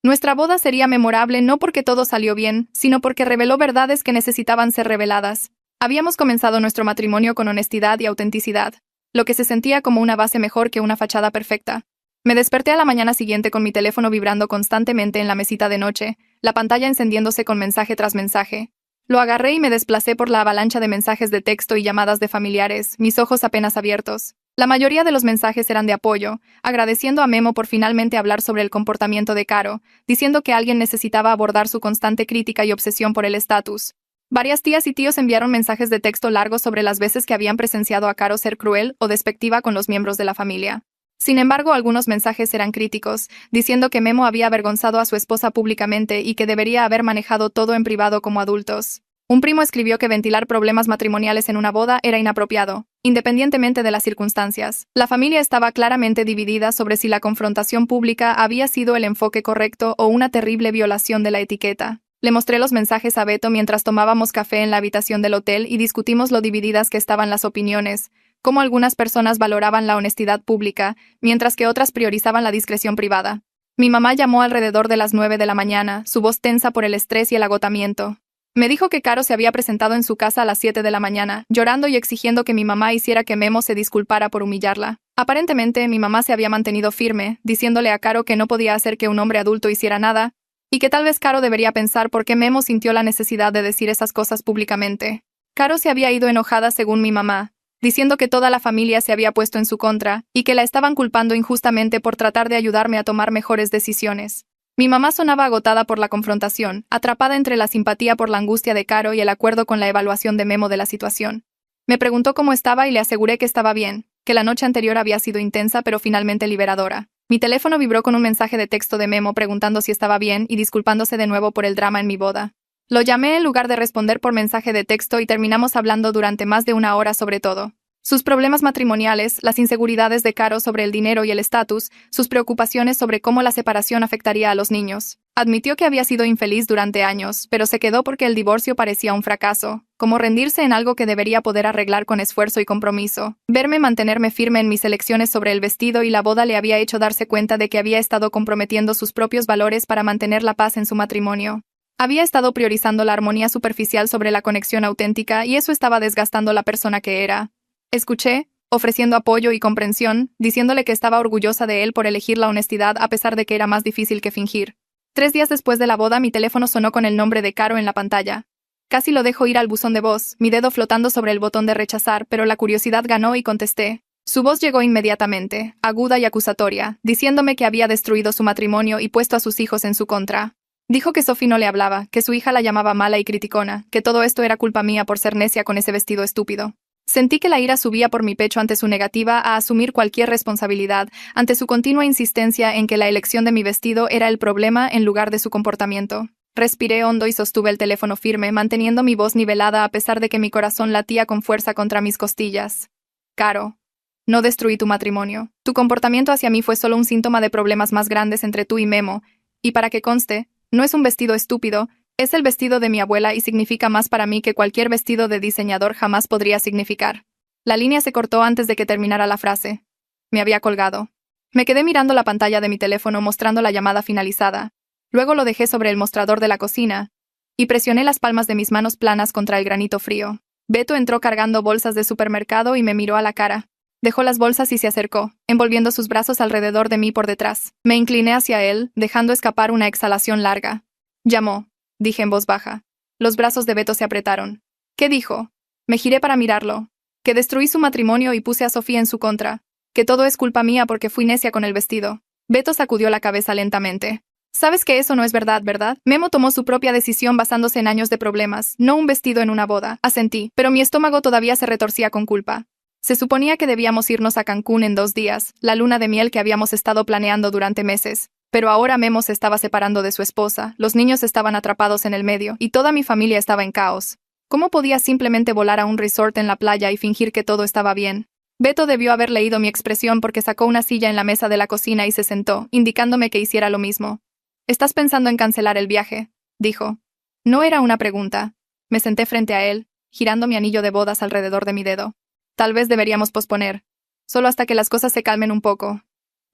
Nuestra boda sería memorable no porque todo salió bien, sino porque reveló verdades que necesitaban ser reveladas. Habíamos comenzado nuestro matrimonio con honestidad y autenticidad, lo que se sentía como una base mejor que una fachada perfecta. Me desperté a la mañana siguiente con mi teléfono vibrando constantemente en la mesita de noche, la pantalla encendiéndose con mensaje tras mensaje. Lo agarré y me desplacé por la avalancha de mensajes de texto y llamadas de familiares, mis ojos apenas abiertos. La mayoría de los mensajes eran de apoyo, agradeciendo a Memo por finalmente hablar sobre el comportamiento de Caro, diciendo que alguien necesitaba abordar su constante crítica y obsesión por el estatus. Varias tías y tíos enviaron mensajes de texto largos sobre las veces que habían presenciado a Caro ser cruel o despectiva con los miembros de la familia. Sin embargo, algunos mensajes eran críticos, diciendo que Memo había avergonzado a su esposa públicamente y que debería haber manejado todo en privado como adultos. Un primo escribió que ventilar problemas matrimoniales en una boda era inapropiado, independientemente de las circunstancias. La familia estaba claramente dividida sobre si la confrontación pública había sido el enfoque correcto o una terrible violación de la etiqueta. Le mostré los mensajes a Beto mientras tomábamos café en la habitación del hotel y discutimos lo divididas que estaban las opiniones, cómo algunas personas valoraban la honestidad pública, mientras que otras priorizaban la discreción privada. Mi mamá llamó alrededor de las 9 de la mañana, su voz tensa por el estrés y el agotamiento. Me dijo que Caro se había presentado en su casa a las 7 de la mañana, llorando y exigiendo que mi mamá hiciera que Memo se disculpara por humillarla. Aparentemente, mi mamá se había mantenido firme, diciéndole a Caro que no podía hacer que un hombre adulto hiciera nada, y que tal vez Caro debería pensar por qué Memo sintió la necesidad de decir esas cosas públicamente. Caro se había ido enojada según mi mamá, diciendo que toda la familia se había puesto en su contra, y que la estaban culpando injustamente por tratar de ayudarme a tomar mejores decisiones. Mi mamá sonaba agotada por la confrontación, atrapada entre la simpatía por la angustia de Caro y el acuerdo con la evaluación de Memo de la situación. Me preguntó cómo estaba y le aseguré que estaba bien, que la noche anterior había sido intensa pero finalmente liberadora. Mi teléfono vibró con un mensaje de texto de Memo preguntando si estaba bien y disculpándose de nuevo por el drama en mi boda. Lo llamé en lugar de responder por mensaje de texto y terminamos hablando durante más de una hora sobre todo. Sus problemas matrimoniales, las inseguridades de Caro sobre el dinero y el estatus, sus preocupaciones sobre cómo la separación afectaría a los niños. Admitió que había sido infeliz durante años, pero se quedó porque el divorcio parecía un fracaso, como rendirse en algo que debería poder arreglar con esfuerzo y compromiso. Verme mantenerme firme en mis elecciones sobre el vestido y la boda le había hecho darse cuenta de que había estado comprometiendo sus propios valores para mantener la paz en su matrimonio. Había estado priorizando la armonía superficial sobre la conexión auténtica y eso estaba desgastando la persona que era. Escuché, ofreciendo apoyo y comprensión, diciéndole que estaba orgullosa de él por elegir la honestidad a pesar de que era más difícil que fingir. 3 días después de la boda mi teléfono sonó con el nombre de Caro en la pantalla. Casi lo dejo ir al buzón de voz, mi dedo flotando sobre el botón de rechazar, pero la curiosidad ganó y contesté. Su voz llegó inmediatamente, aguda y acusatoria, diciéndome que había destruido su matrimonio y puesto a sus hijos en su contra. Dijo que Sophie no le hablaba, que su hija la llamaba mala y criticona, que todo esto era culpa mía por ser necia con ese vestido estúpido. Sentí que la ira subía por mi pecho ante su negativa a asumir cualquier responsabilidad, ante su continua insistencia en que la elección de mi vestido era el problema en lugar de su comportamiento. Respiré hondo y sostuve el teléfono firme, manteniendo mi voz nivelada a pesar de que mi corazón latía con fuerza contra mis costillas. Caro, no destruí tu matrimonio. Tu comportamiento hacia mí fue solo un síntoma de problemas más grandes entre tú y Memo, y para que conste, no es un vestido estúpido. Es el vestido de mi abuela y significa más para mí que cualquier vestido de diseñador jamás podría significar. La línea se cortó antes de que terminara la frase. Me había colgado. Me quedé mirando la pantalla de mi teléfono mostrando la llamada finalizada. Luego lo dejé sobre el mostrador de la cocina y presioné las palmas de mis manos planas contra el granito frío. Beto entró cargando bolsas de supermercado y me miró a la cara. Dejó las bolsas y se acercó, envolviendo sus brazos alrededor de mí por detrás. Me incliné hacia él, dejando escapar una exhalación larga. Llamó. Dije en voz baja. Los brazos de Beto se apretaron. ¿Qué dijo? Me giré para mirarlo. Que destruí su matrimonio y puse a Sofía en su contra. Que todo es culpa mía porque fui necia con el vestido. Beto sacudió la cabeza lentamente. Sabes que eso no es verdad, ¿verdad? Memo tomó su propia decisión basándose en años de problemas, no un vestido en una boda. Asentí, pero mi estómago todavía se retorcía con culpa. Se suponía que debíamos irnos a Cancún en 2 días, la luna de miel que habíamos estado planeando durante meses. Pero ahora Memo se estaba separando de su esposa, los niños estaban atrapados en el medio, y toda mi familia estaba en caos. ¿Cómo podía simplemente volar a un resort en la playa y fingir que todo estaba bien? Beto debió haber leído mi expresión porque sacó una silla en la mesa de la cocina y se sentó, indicándome que hiciera lo mismo. ¿Estás pensando en cancelar el viaje?, dijo. No era una pregunta. Me senté frente a él, girando mi anillo de bodas alrededor de mi dedo. Tal vez deberíamos posponer. Solo hasta que las cosas se calmen un poco.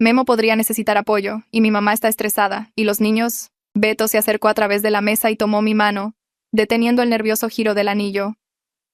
Memo podría necesitar apoyo, y mi mamá está estresada, ¿y los niños? Beto se acercó a través de la mesa y tomó mi mano, deteniendo el nervioso giro del anillo.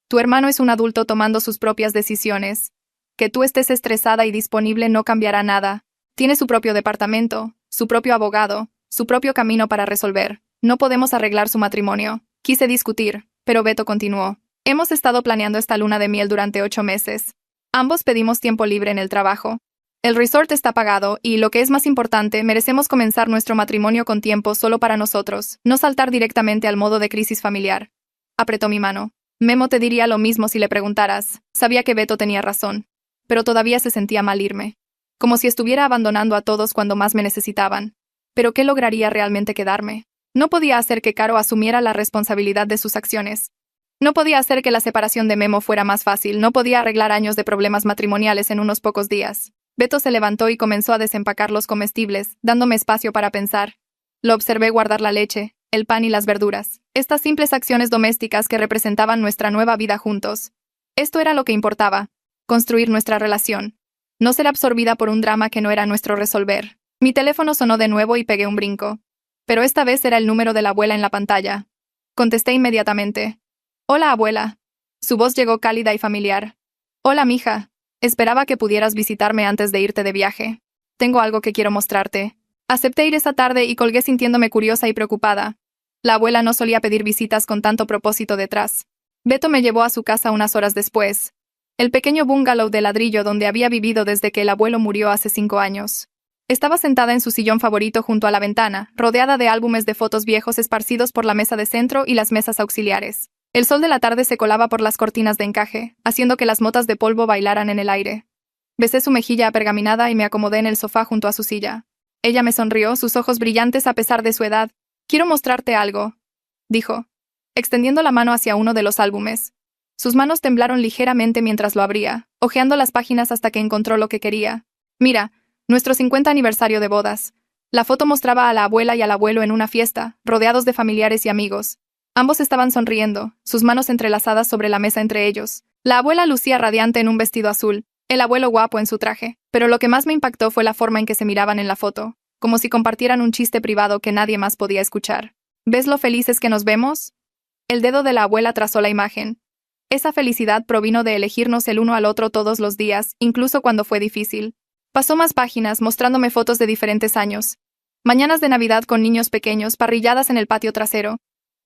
Tu hermano es un adulto tomando sus propias decisiones. Que tú estés estresada y disponible no cambiará nada. Tiene su propio departamento, su propio abogado, su propio camino para resolver. No podemos arreglar su matrimonio. Quise discutir, pero Beto continuó. Hemos estado planeando esta luna de miel durante 8 meses. Ambos pedimos tiempo libre en el trabajo. El resort está pagado y, lo que es más importante, merecemos comenzar nuestro matrimonio con tiempo solo para nosotros, no saltar directamente al modo de crisis familiar. Apretó mi mano. Memo te diría lo mismo si le preguntaras. Sabía que Beto tenía razón, pero todavía se sentía mal irme. Como si estuviera abandonando a todos cuando más me necesitaban. ¿Pero qué lograría realmente quedarme? No podía hacer que Caro asumiera la responsabilidad de sus acciones. No podía hacer que la separación de Memo fuera más fácil, no podía arreglar años de problemas matrimoniales en unos pocos días. Beto se levantó y comenzó a desempacar los comestibles, dándome espacio para pensar. Lo observé guardar la leche, el pan y las verduras. Estas simples acciones domésticas que representaban nuestra nueva vida juntos. Esto era lo que importaba. Construir nuestra relación. No ser absorbida por un drama que no era nuestro resolver. Mi teléfono sonó de nuevo y pegué un brinco. Pero esta vez era el número de la abuela en la pantalla. Contesté inmediatamente. Hola, abuela. Su voz llegó cálida y familiar. Hola, mija. Esperaba que pudieras visitarme antes de irte de viaje. Tengo algo que quiero mostrarte. Acepté ir esa tarde y colgué sintiéndome curiosa y preocupada. La abuela no solía pedir visitas con tanto propósito detrás. Beto me llevó a su casa unas horas después. El pequeño bungalow de ladrillo donde había vivido desde que el abuelo murió hace 5 años. Estaba sentada en su sillón favorito junto a la ventana, rodeada de álbumes de fotos viejos esparcidos por la mesa de centro y las mesas auxiliares. El sol de la tarde se colaba por las cortinas de encaje, haciendo que las motas de polvo bailaran en el aire. Besé su mejilla apergaminada y me acomodé en el sofá junto a su silla. Ella me sonrió, sus ojos brillantes a pesar de su edad. Quiero mostrarte algo, dijo, extendiendo la mano hacia uno de los álbumes. Sus manos temblaron ligeramente mientras lo abría, hojeando las páginas hasta que encontró lo que quería. Mira, nuestro 50 aniversario de bodas. La foto mostraba a la abuela y al abuelo en una fiesta, rodeados de familiares y amigos. Ambos estaban sonriendo, sus manos entrelazadas sobre la mesa entre ellos. La abuela lucía radiante en un vestido azul, el abuelo guapo en su traje, pero lo que más me impactó fue la forma en que se miraban en la foto, como si compartieran un chiste privado que nadie más podía escuchar. ¿Ves lo felices que nos vemos? El dedo de la abuela trazó la imagen. Esa felicidad provino de elegirnos el uno al otro todos los días, incluso cuando fue difícil. Pasó más páginas mostrándome fotos de diferentes años. Mañanas de Navidad con niños pequeños, parrilladas en el patio trasero.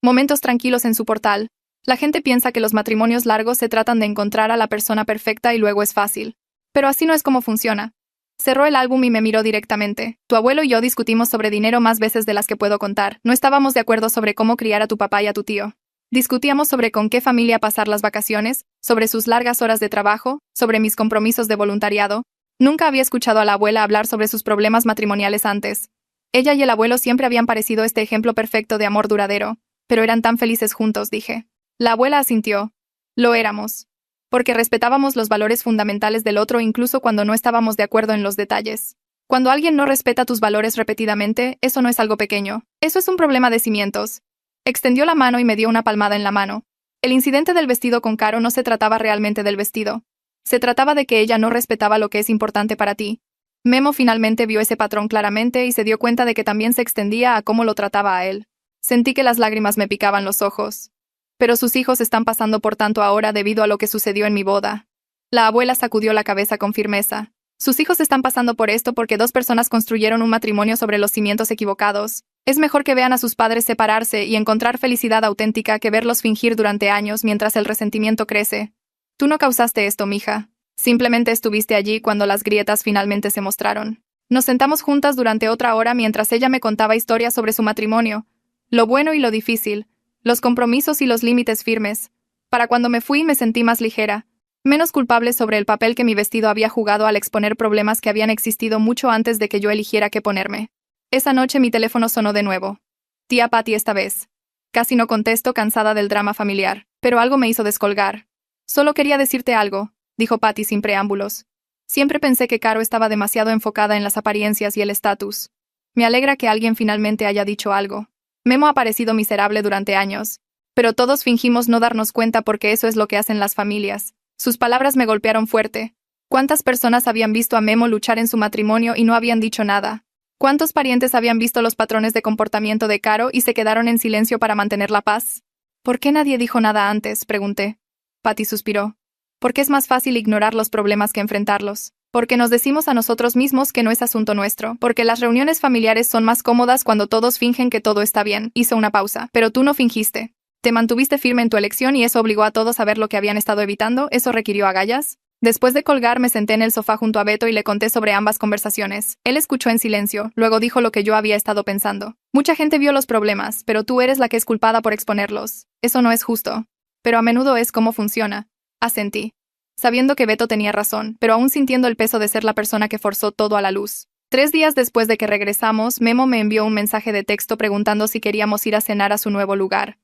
Momentos tranquilos en su portal. La gente piensa que los matrimonios largos se tratan de encontrar a la persona perfecta y luego es fácil. Pero así no es como funciona. Cerró el álbum y me miró directamente. Tu abuelo y yo discutimos sobre dinero más veces de las que puedo contar. No estábamos de acuerdo sobre cómo criar a tu papá y a tu tío. Discutíamos sobre con qué familia pasar las vacaciones, sobre sus largas horas de trabajo, sobre mis compromisos de voluntariado. Nunca había escuchado a la abuela hablar sobre sus problemas matrimoniales antes. Ella y el abuelo siempre habían parecido este ejemplo perfecto de amor duradero. Pero eran tan felices juntos, dije. La abuela asintió. Lo éramos. Porque respetábamos los valores fundamentales del otro incluso cuando no estábamos de acuerdo en los detalles. Cuando alguien no respeta tus valores repetidamente, eso no es algo pequeño. Eso es un problema de cimientos. Extendió la mano y me dio una palmada en la mano. El incidente del vestido con Caro no se trataba realmente del vestido. Se trataba de que ella no respetaba lo que es importante para ti. Memo finalmente vio ese patrón claramente y se dio cuenta de que también se extendía a cómo lo trataba a él. Sentí que las lágrimas me picaban los ojos. Pero sus hijos están pasando por tanto ahora debido a lo que sucedió en mi boda. La abuela sacudió la cabeza con firmeza. Sus hijos están pasando por esto porque 2 personas construyeron un matrimonio sobre los cimientos equivocados. Es mejor que vean a sus padres separarse y encontrar felicidad auténtica que verlos fingir durante años mientras el resentimiento crece. Tú no causaste esto, mija. Simplemente estuviste allí cuando las grietas finalmente se mostraron. Nos sentamos juntas durante otra hora mientras ella me contaba historias sobre su matrimonio. Lo bueno y lo difícil, los compromisos y los límites firmes. Para cuando me fui me sentí más ligera, menos culpable sobre el papel que mi vestido había jugado al exponer problemas que habían existido mucho antes de que yo eligiera qué ponerme. Esa noche mi teléfono sonó de nuevo. Tía Patty esta vez. Casi no contesto, cansada del drama familiar, pero algo me hizo descolgar. Solo quería decirte algo, dijo Patty sin preámbulos. Siempre pensé que Caro estaba demasiado enfocada en las apariencias y el estatus. Me alegra que alguien finalmente haya dicho algo. Memo ha parecido miserable durante años, pero todos fingimos no darnos cuenta porque eso es lo que hacen las familias. Sus palabras me golpearon fuerte. ¿Cuántas personas habían visto a Memo luchar en su matrimonio y no habían dicho nada? ¿Cuántos parientes habían visto los patrones de comportamiento de Caro y se quedaron en silencio para mantener la paz? ¿Por qué nadie dijo nada antes?, pregunté. Patty suspiró. Porque es más fácil ignorar los problemas que enfrentarlos. Porque nos decimos a nosotros mismos que no es asunto nuestro. Porque las reuniones familiares son más cómodas cuando todos fingen que todo está bien. Hizo una pausa. Pero tú no fingiste. Te mantuviste firme en tu elección y eso obligó a todos a ver lo que habían estado evitando. ¿Eso requirió agallas? Después de colgar, me senté en el sofá junto a Beto y le conté sobre ambas conversaciones. Él escuchó en silencio, luego dijo lo que yo había estado pensando. Mucha gente vio los problemas, pero tú eres la que es culpada por exponerlos. Eso no es justo. Pero a menudo es cómo funciona. Asentí, sabiendo que Beto tenía razón, pero aún sintiendo el peso de ser la persona que forzó todo a la luz. 3 días después de que regresamos, Memo me envió un mensaje de texto preguntando si queríamos ir a cenar a su nuevo lugar.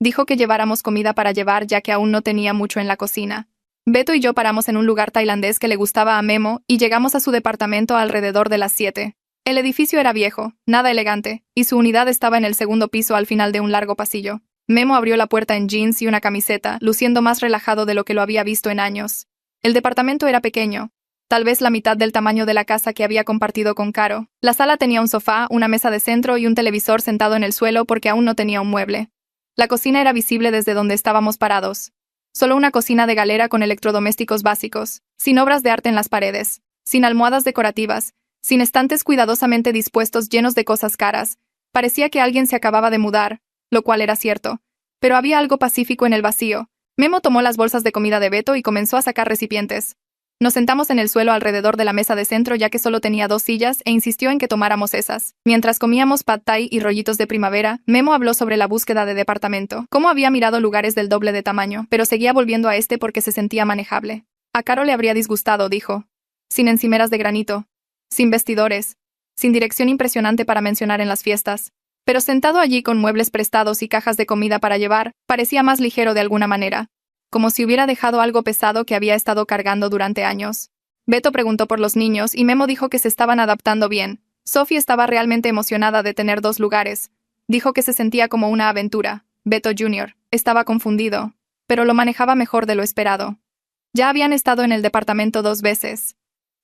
Dijo que lleváramos comida para llevar ya que aún no tenía mucho en la cocina. Beto y yo paramos en un lugar tailandés que le gustaba a Memo y llegamos a su departamento alrededor de las 7. El edificio era viejo, nada elegante, y su unidad estaba en el segundo piso al final de un largo pasillo. Memo abrió la puerta en jeans y una camiseta, luciendo más relajado de lo que lo había visto en años. El departamento era pequeño, tal vez la mitad del tamaño de la casa que había compartido con Caro. La sala tenía un sofá, una mesa de centro y un televisor sentado en el suelo porque aún no tenía un mueble. La cocina era visible desde donde estábamos parados. Solo una cocina de galera con electrodomésticos básicos, sin obras de arte en las paredes, sin almohadas decorativas, sin estantes cuidadosamente dispuestos llenos de cosas caras. Parecía que alguien se acababa de mudar, lo cual era cierto. Pero había algo pacífico en el vacío. Memo tomó las bolsas de comida de Beto y comenzó a sacar recipientes. Nos sentamos en el suelo alrededor de la mesa de centro ya que solo tenía 2 sillas e insistió en que tomáramos esas. Mientras comíamos pad thai y rollitos de primavera, Memo habló sobre la búsqueda de departamento, cómo había mirado lugares del doble de tamaño, pero seguía volviendo a este porque se sentía manejable. A Caro le habría disgustado, dijo. Sin encimeras de granito, sin vestidores, sin dirección impresionante para mencionar en las fiestas. Pero sentado allí con muebles prestados y cajas de comida para llevar, parecía más ligero de alguna manera. Como si hubiera dejado algo pesado que había estado cargando durante años. Beto preguntó por los niños y Memo dijo que se estaban adaptando bien. Sophie estaba realmente emocionada de tener 2 lugares. Dijo que se sentía como una aventura. Beto Jr. estaba confundido, pero lo manejaba mejor de lo esperado. Ya habían estado en el departamento 2 veces.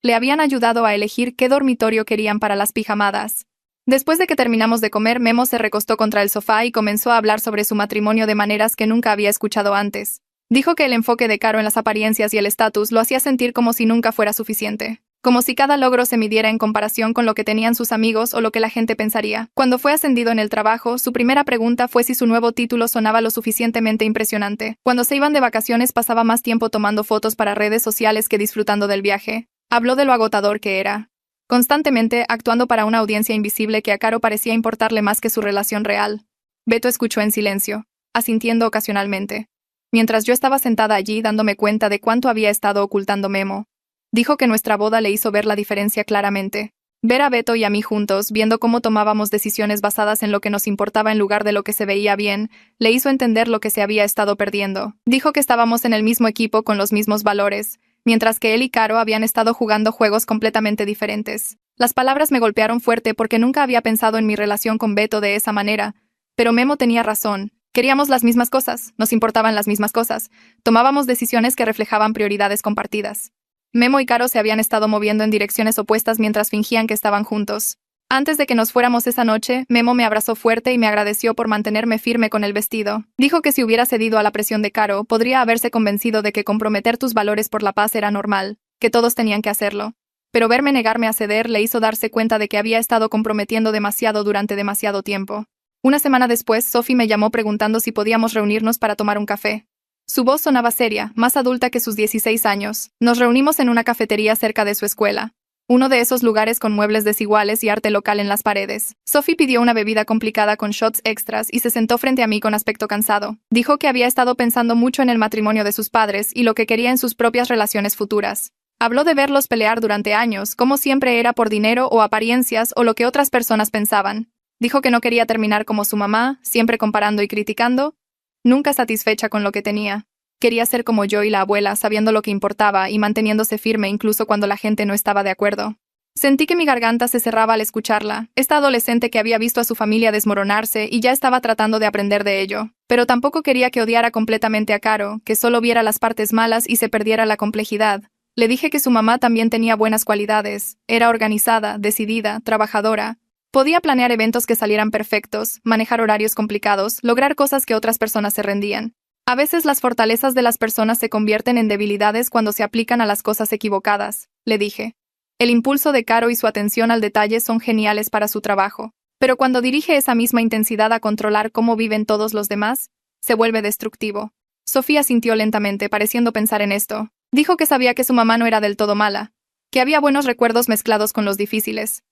Le habían ayudado a elegir qué dormitorio querían para las pijamadas. Después de que terminamos de comer, Memo se recostó contra el sofá y comenzó a hablar sobre su matrimonio de maneras que nunca había escuchado antes. Dijo que el enfoque de Caro en las apariencias y el estatus lo hacía sentir como si nunca fuera suficiente. Como si cada logro se midiera en comparación con lo que tenían sus amigos o lo que la gente pensaría. Cuando fue ascendido en el trabajo, su primera pregunta fue si su nuevo título sonaba lo suficientemente impresionante. Cuando se iban de vacaciones pasaba más tiempo tomando fotos para redes sociales que disfrutando del viaje. Habló de lo agotador que era. Constantemente actuando para una audiencia invisible que a Caro parecía importarle más que su relación real. Beto escuchó en silencio, asintiendo ocasionalmente. Mientras yo estaba sentada allí dándome cuenta de cuánto había estado ocultando Memo. Dijo que nuestra boda le hizo ver la diferencia claramente. Ver a Beto y a mí juntos, viendo cómo tomábamos decisiones basadas en lo que nos importaba en lugar de lo que se veía bien, le hizo entender lo que se había estado perdiendo. Dijo que estábamos en el mismo equipo con los mismos valores, mientras que él y Caro habían estado jugando juegos completamente diferentes. Las palabras me golpearon fuerte porque nunca había pensado en mi relación con Beto de esa manera, pero Memo tenía razón. Queríamos las mismas cosas, nos importaban las mismas cosas, tomábamos decisiones que reflejaban prioridades compartidas. Memo y Caro se habían estado moviendo en direcciones opuestas mientras fingían que estaban juntos. Antes de que nos fuéramos esa noche, Memo me abrazó fuerte y me agradeció por mantenerme firme con el vestido. Dijo que si hubiera cedido a la presión de Caro, podría haberse convencido de que comprometer tus valores por la paz era normal, que todos tenían que hacerlo. Pero verme negarme a ceder le hizo darse cuenta de que había estado comprometiendo demasiado durante demasiado tiempo. Una semana después, Sophie me llamó preguntando si podíamos reunirnos para tomar un café. Su voz sonaba seria, más adulta que sus 16 años. Nos reunimos en una cafetería cerca de su escuela. Uno de esos lugares con muebles desiguales y arte local en las paredes. Sophie pidió una bebida complicada con shots extras y se sentó frente a mí con aspecto cansado. Dijo que había estado pensando mucho en el matrimonio de sus padres y lo que quería en sus propias relaciones futuras. Habló de verlos pelear durante años, como siempre era por dinero o apariencias o lo que otras personas pensaban. Dijo que no quería terminar como su mamá, siempre comparando y criticando, nunca satisfecha con lo que tenía. Quería ser como yo y la abuela, sabiendo lo que importaba y manteniéndose firme incluso cuando la gente no estaba de acuerdo. Sentí que mi garganta se cerraba al escucharla, esta adolescente que había visto a su familia desmoronarse y ya estaba tratando de aprender de ello. Pero tampoco quería que odiara completamente a Caro, que solo viera las partes malas y se perdiera la complejidad, Le dije que su mamá también tenía buenas cualidades, era organizada, decidida, trabajadora. Podía planear eventos que salieran perfectos, manejar horarios complicados, lograr cosas que otras personas se rendían. A veces las fortalezas de las personas se convierten en debilidades cuando se aplican a las cosas equivocadas, le dije. El impulso de Caro y su atención al detalle son geniales para su trabajo, pero cuando dirige esa misma intensidad a controlar cómo viven todos los demás, se vuelve destructivo. Sofía sintió lentamente, pareciendo pensar en esto. Dijo que sabía que su mamá no era del todo mala, que había buenos recuerdos mezclados con los difíciles.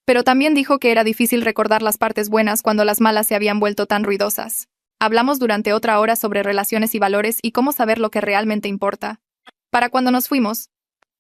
Pero también dijo que era difícil recordar las partes buenas cuando las malas se habían vuelto tan ruidosas. Hablamos durante otra hora sobre relaciones y valores y cómo saber lo que realmente importa. Para cuando nos fuimos,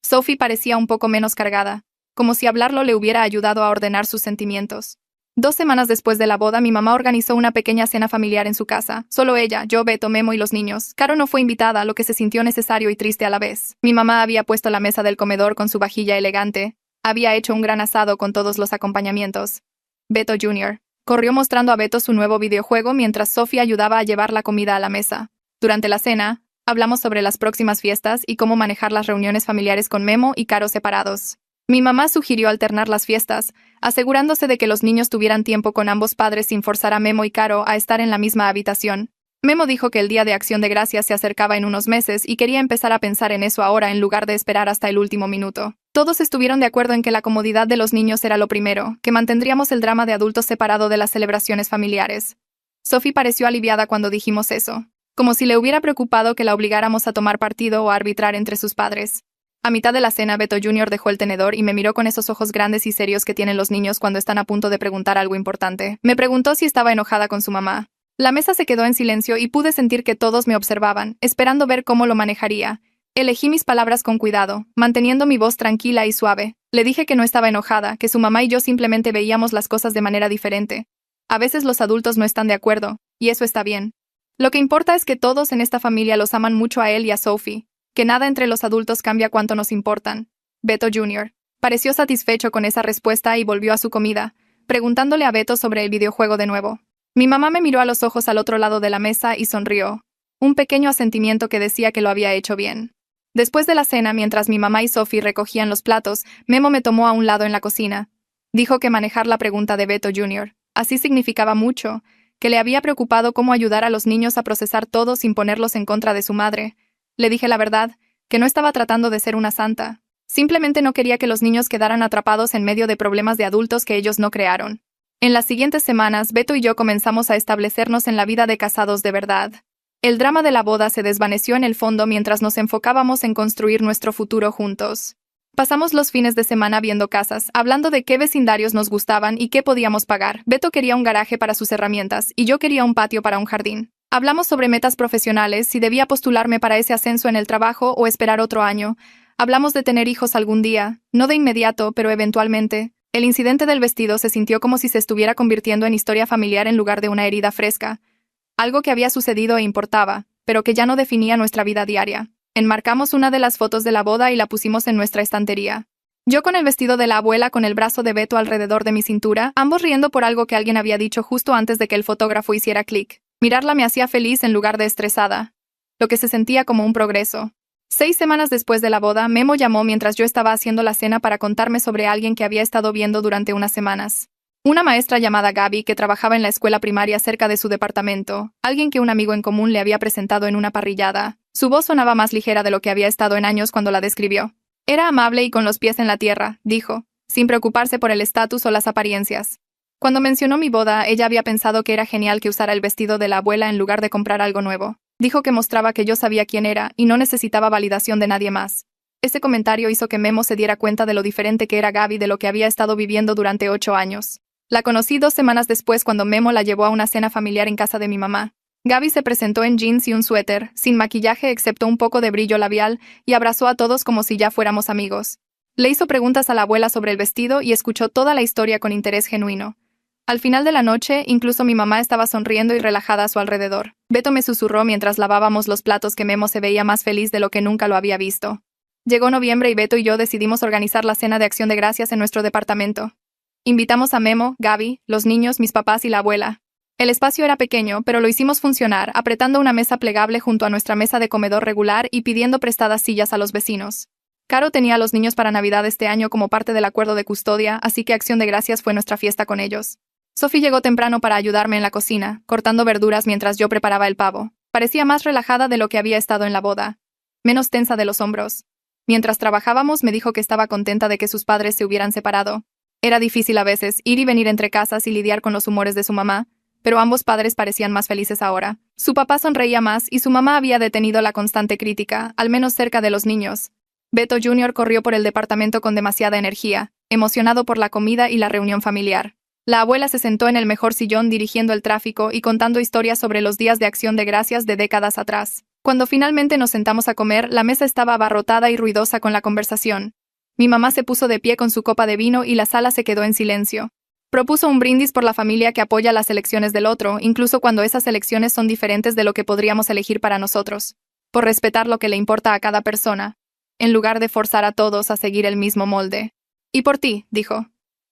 Sophie parecía un poco menos cargada, como si hablarlo le hubiera ayudado a ordenar sus sentimientos. 2 semanas después de la boda, mi mamá organizó una pequeña cena familiar en su casa. Solo ella, yo, Beto, Memo y los niños. Caro no fue invitada, lo que se sintió necesario y triste a la vez. Mi mamá había puesto la mesa del comedor con su vajilla elegante. Había hecho un gran asado con todos los acompañamientos. Beto Jr. corrió mostrando a Beto su nuevo videojuego mientras Sophie ayudaba a llevar la comida a la mesa. Durante la cena, hablamos sobre las próximas fiestas y cómo manejar las reuniones familiares con Memo y Caro separados. Mi mamá sugirió alternar las fiestas, asegurándose de que los niños tuvieran tiempo con ambos padres sin forzar a Memo y Caro a estar en la misma habitación. Memo dijo que el Día de Acción de Gracias se acercaba en unos meses y quería empezar a pensar en eso ahora en lugar de esperar hasta el último minuto. Todos estuvieron de acuerdo en que la comodidad de los niños era lo primero, que mantendríamos el drama de adultos separado de las celebraciones familiares. Sophie pareció aliviada cuando dijimos eso, como si le hubiera preocupado que la obligáramos a tomar partido o a arbitrar entre sus padres. A mitad de la cena, Beto Jr. dejó el tenedor y me miró con esos ojos grandes y serios que tienen los niños cuando están a punto de preguntar algo importante. Me preguntó si estaba enojada con su mamá. La mesa se quedó en silencio y pude sentir que todos me observaban, esperando ver cómo lo manejaría. Elegí mis palabras con cuidado, manteniendo mi voz tranquila y suave. Le dije que no estaba enojada, que su mamá y yo simplemente veíamos las cosas de manera diferente. A veces los adultos no están de acuerdo, y eso está bien. Lo que importa es que todos en esta familia los aman mucho a él y a Sophie, que nada entre los adultos cambia cuánto nos importan. Beto Jr. pareció satisfecho con esa respuesta y volvió a su comida, preguntándole a Beto sobre el videojuego de nuevo. Mi mamá me miró a los ojos al otro lado de la mesa y sonrió, un pequeño asentimiento que decía que lo había hecho bien. Después de la cena, mientras mi mamá y Sophie recogían los platos, Memo me tomó a un lado en la cocina. Dijo que manejar la pregunta de Beto Jr. así significaba mucho, que le había preocupado cómo ayudar a los niños a procesar todo sin ponerlos en contra de su madre. Le dije la verdad, que no estaba tratando de ser una santa. Simplemente no quería que los niños quedaran atrapados en medio de problemas de adultos que ellos no crearon. En las siguientes semanas, Beto y yo comenzamos a establecernos en la vida de casados de verdad. El drama de la boda se desvaneció en el fondo mientras nos enfocábamos en construir nuestro futuro juntos. Pasamos los fines de semana viendo casas, hablando de qué vecindarios nos gustaban y qué podíamos pagar. Beto quería un garaje para sus herramientas y yo quería un patio para un jardín. Hablamos sobre metas profesionales, si debía postularme para ese ascenso en el trabajo o esperar otro año. Hablamos de tener hijos algún día, no de inmediato, pero eventualmente. El incidente del vestido se sintió como si se estuviera convirtiendo en historia familiar en lugar de una herida fresca. Algo que había sucedido e importaba, pero que ya no definía nuestra vida diaria. Enmarcamos una de las fotos de la boda y la pusimos en nuestra estantería. Yo con el vestido de la abuela con el brazo de Beto alrededor de mi cintura, ambos riendo por algo que alguien había dicho justo antes de que el fotógrafo hiciera clic. Mirarla me hacía feliz en lugar de estresada, lo que se sentía como un progreso. 6 semanas después de la boda, Memo llamó mientras yo estaba haciendo la cena para contarme sobre alguien que había estado viendo durante unas semanas. Una maestra llamada Gaby que trabajaba en la escuela primaria cerca de su departamento, alguien que un amigo en común le había presentado en una parrillada. Su voz sonaba más ligera de lo que había estado en años cuando la describió. Era amable y con los pies en la tierra, dijo, sin preocuparse por el estatus o las apariencias. Cuando mencionó mi boda, ella había pensado que era genial que usara el vestido de la abuela en lugar de comprar algo nuevo. Dijo que mostraba que yo sabía quién era y no necesitaba validación de nadie más. Ese comentario hizo que Memo se diera cuenta de lo diferente que era Gaby de lo que había estado viviendo durante 8 años. La conocí 2 semanas después cuando Memo la llevó a una cena familiar en casa de mi mamá. Gaby se presentó en jeans y un suéter, sin maquillaje excepto un poco de brillo labial, y abrazó a todos como si ya fuéramos amigos. Le hizo preguntas a la abuela sobre el vestido y escuchó toda la historia con interés genuino. Al final de la noche, incluso mi mamá estaba sonriendo y relajada a su alrededor. Beto me susurró mientras lavábamos los platos que Memo se veía más feliz de lo que nunca lo había visto. Llegó noviembre y Beto y yo decidimos organizar la cena de Acción de Gracias en nuestro departamento. Invitamos a Memo, Gaby, los niños, mis papás y la abuela. El espacio era pequeño, pero lo hicimos funcionar, apretando una mesa plegable junto a nuestra mesa de comedor regular y pidiendo prestadas sillas a los vecinos. Caro tenía a los niños para Navidad este año como parte del acuerdo de custodia, así que Acción de Gracias fue nuestra fiesta con ellos. Sophie llegó temprano para ayudarme en la cocina, cortando verduras mientras yo preparaba el pavo. Parecía más relajada de lo que había estado en la boda, menos tensa de los hombros. Mientras trabajábamos me dijo que estaba contenta de que sus padres se hubieran separado. Era difícil a veces ir y venir entre casas y lidiar con los humores de su mamá, pero ambos padres parecían más felices ahora. Su papá sonreía más y su mamá había detenido la constante crítica, al menos cerca de los niños. Beto Jr. corrió por el departamento con demasiada energía, emocionado por la comida y la reunión familiar. La abuela se sentó en el mejor sillón dirigiendo el tráfico y contando historias sobre los días de Acción de Gracias de décadas atrás. Cuando finalmente nos sentamos a comer, la mesa estaba abarrotada y ruidosa con la conversación. Mi mamá se puso de pie con su copa de vino y la sala se quedó en silencio. Propuso un brindis por la familia que apoya las elecciones del otro, incluso cuando esas elecciones son diferentes de lo que podríamos elegir para nosotros. Por respetar lo que le importa a cada persona, en lugar de forzar a todos a seguir el mismo molde. Y por ti, dijo.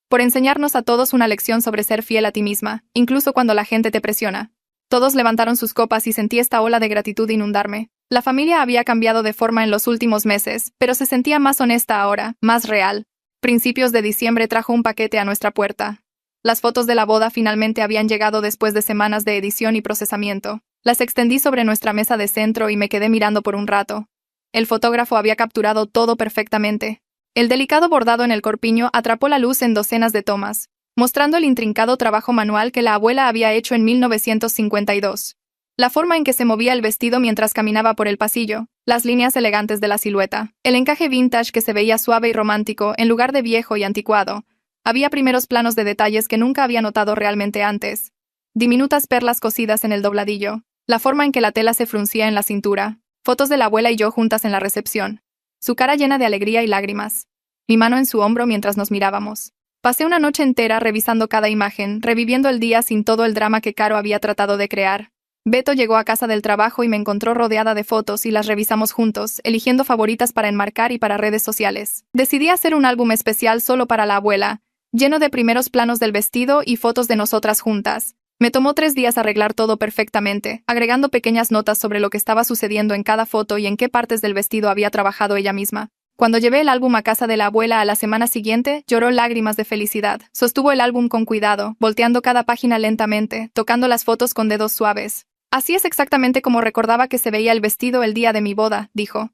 Por enseñarnos a todos una lección sobre ser fiel a ti misma, incluso cuando la gente te presiona. Todos levantaron sus copas y sentí esta ola de gratitud inundarme. La familia había cambiado de forma en los últimos meses, pero se sentía más honesta ahora, más real. Principios de diciembre trajo un paquete a nuestra puerta. Las fotos de la boda finalmente habían llegado después de semanas de edición y procesamiento. Las extendí sobre nuestra mesa de centro y me quedé mirando por un rato. El fotógrafo había capturado todo perfectamente. El delicado bordado en el corpiño atrapó la luz en docenas de tomas, mostrando el intrincado trabajo manual que la abuela había hecho en 1952. La forma en que se movía el vestido mientras caminaba por el pasillo, las líneas elegantes de la silueta, el encaje vintage que se veía suave y romántico en lugar de viejo y anticuado. Había primeros planos de detalles que nunca había notado realmente antes. Diminutas perlas cosidas en el dobladillo, la forma en que la tela se fruncía en la cintura, fotos de la abuela y yo juntas en la recepción. Su cara llena de alegría y lágrimas. Mi mano en su hombro mientras nos mirábamos. Pasé una noche entera revisando cada imagen, reviviendo el día sin todo el drama que Caro había tratado de crear. Beto llegó a casa del trabajo y me encontró rodeada de fotos y las revisamos juntos, eligiendo favoritas para enmarcar y para redes sociales. Decidí hacer un álbum especial solo para la abuela, lleno de primeros planos del vestido y fotos de nosotras juntas. Me tomó 3 días arreglar todo perfectamente, agregando pequeñas notas sobre lo que estaba sucediendo en cada foto y en qué partes del vestido había trabajado ella misma. Cuando llevé el álbum a casa de la abuela a la semana siguiente, lloró lágrimas de felicidad. Sostuvo el álbum con cuidado, volteando cada página lentamente, tocando las fotos con dedos suaves. Así es exactamente como recordaba que se veía el vestido el día de mi boda, dijo.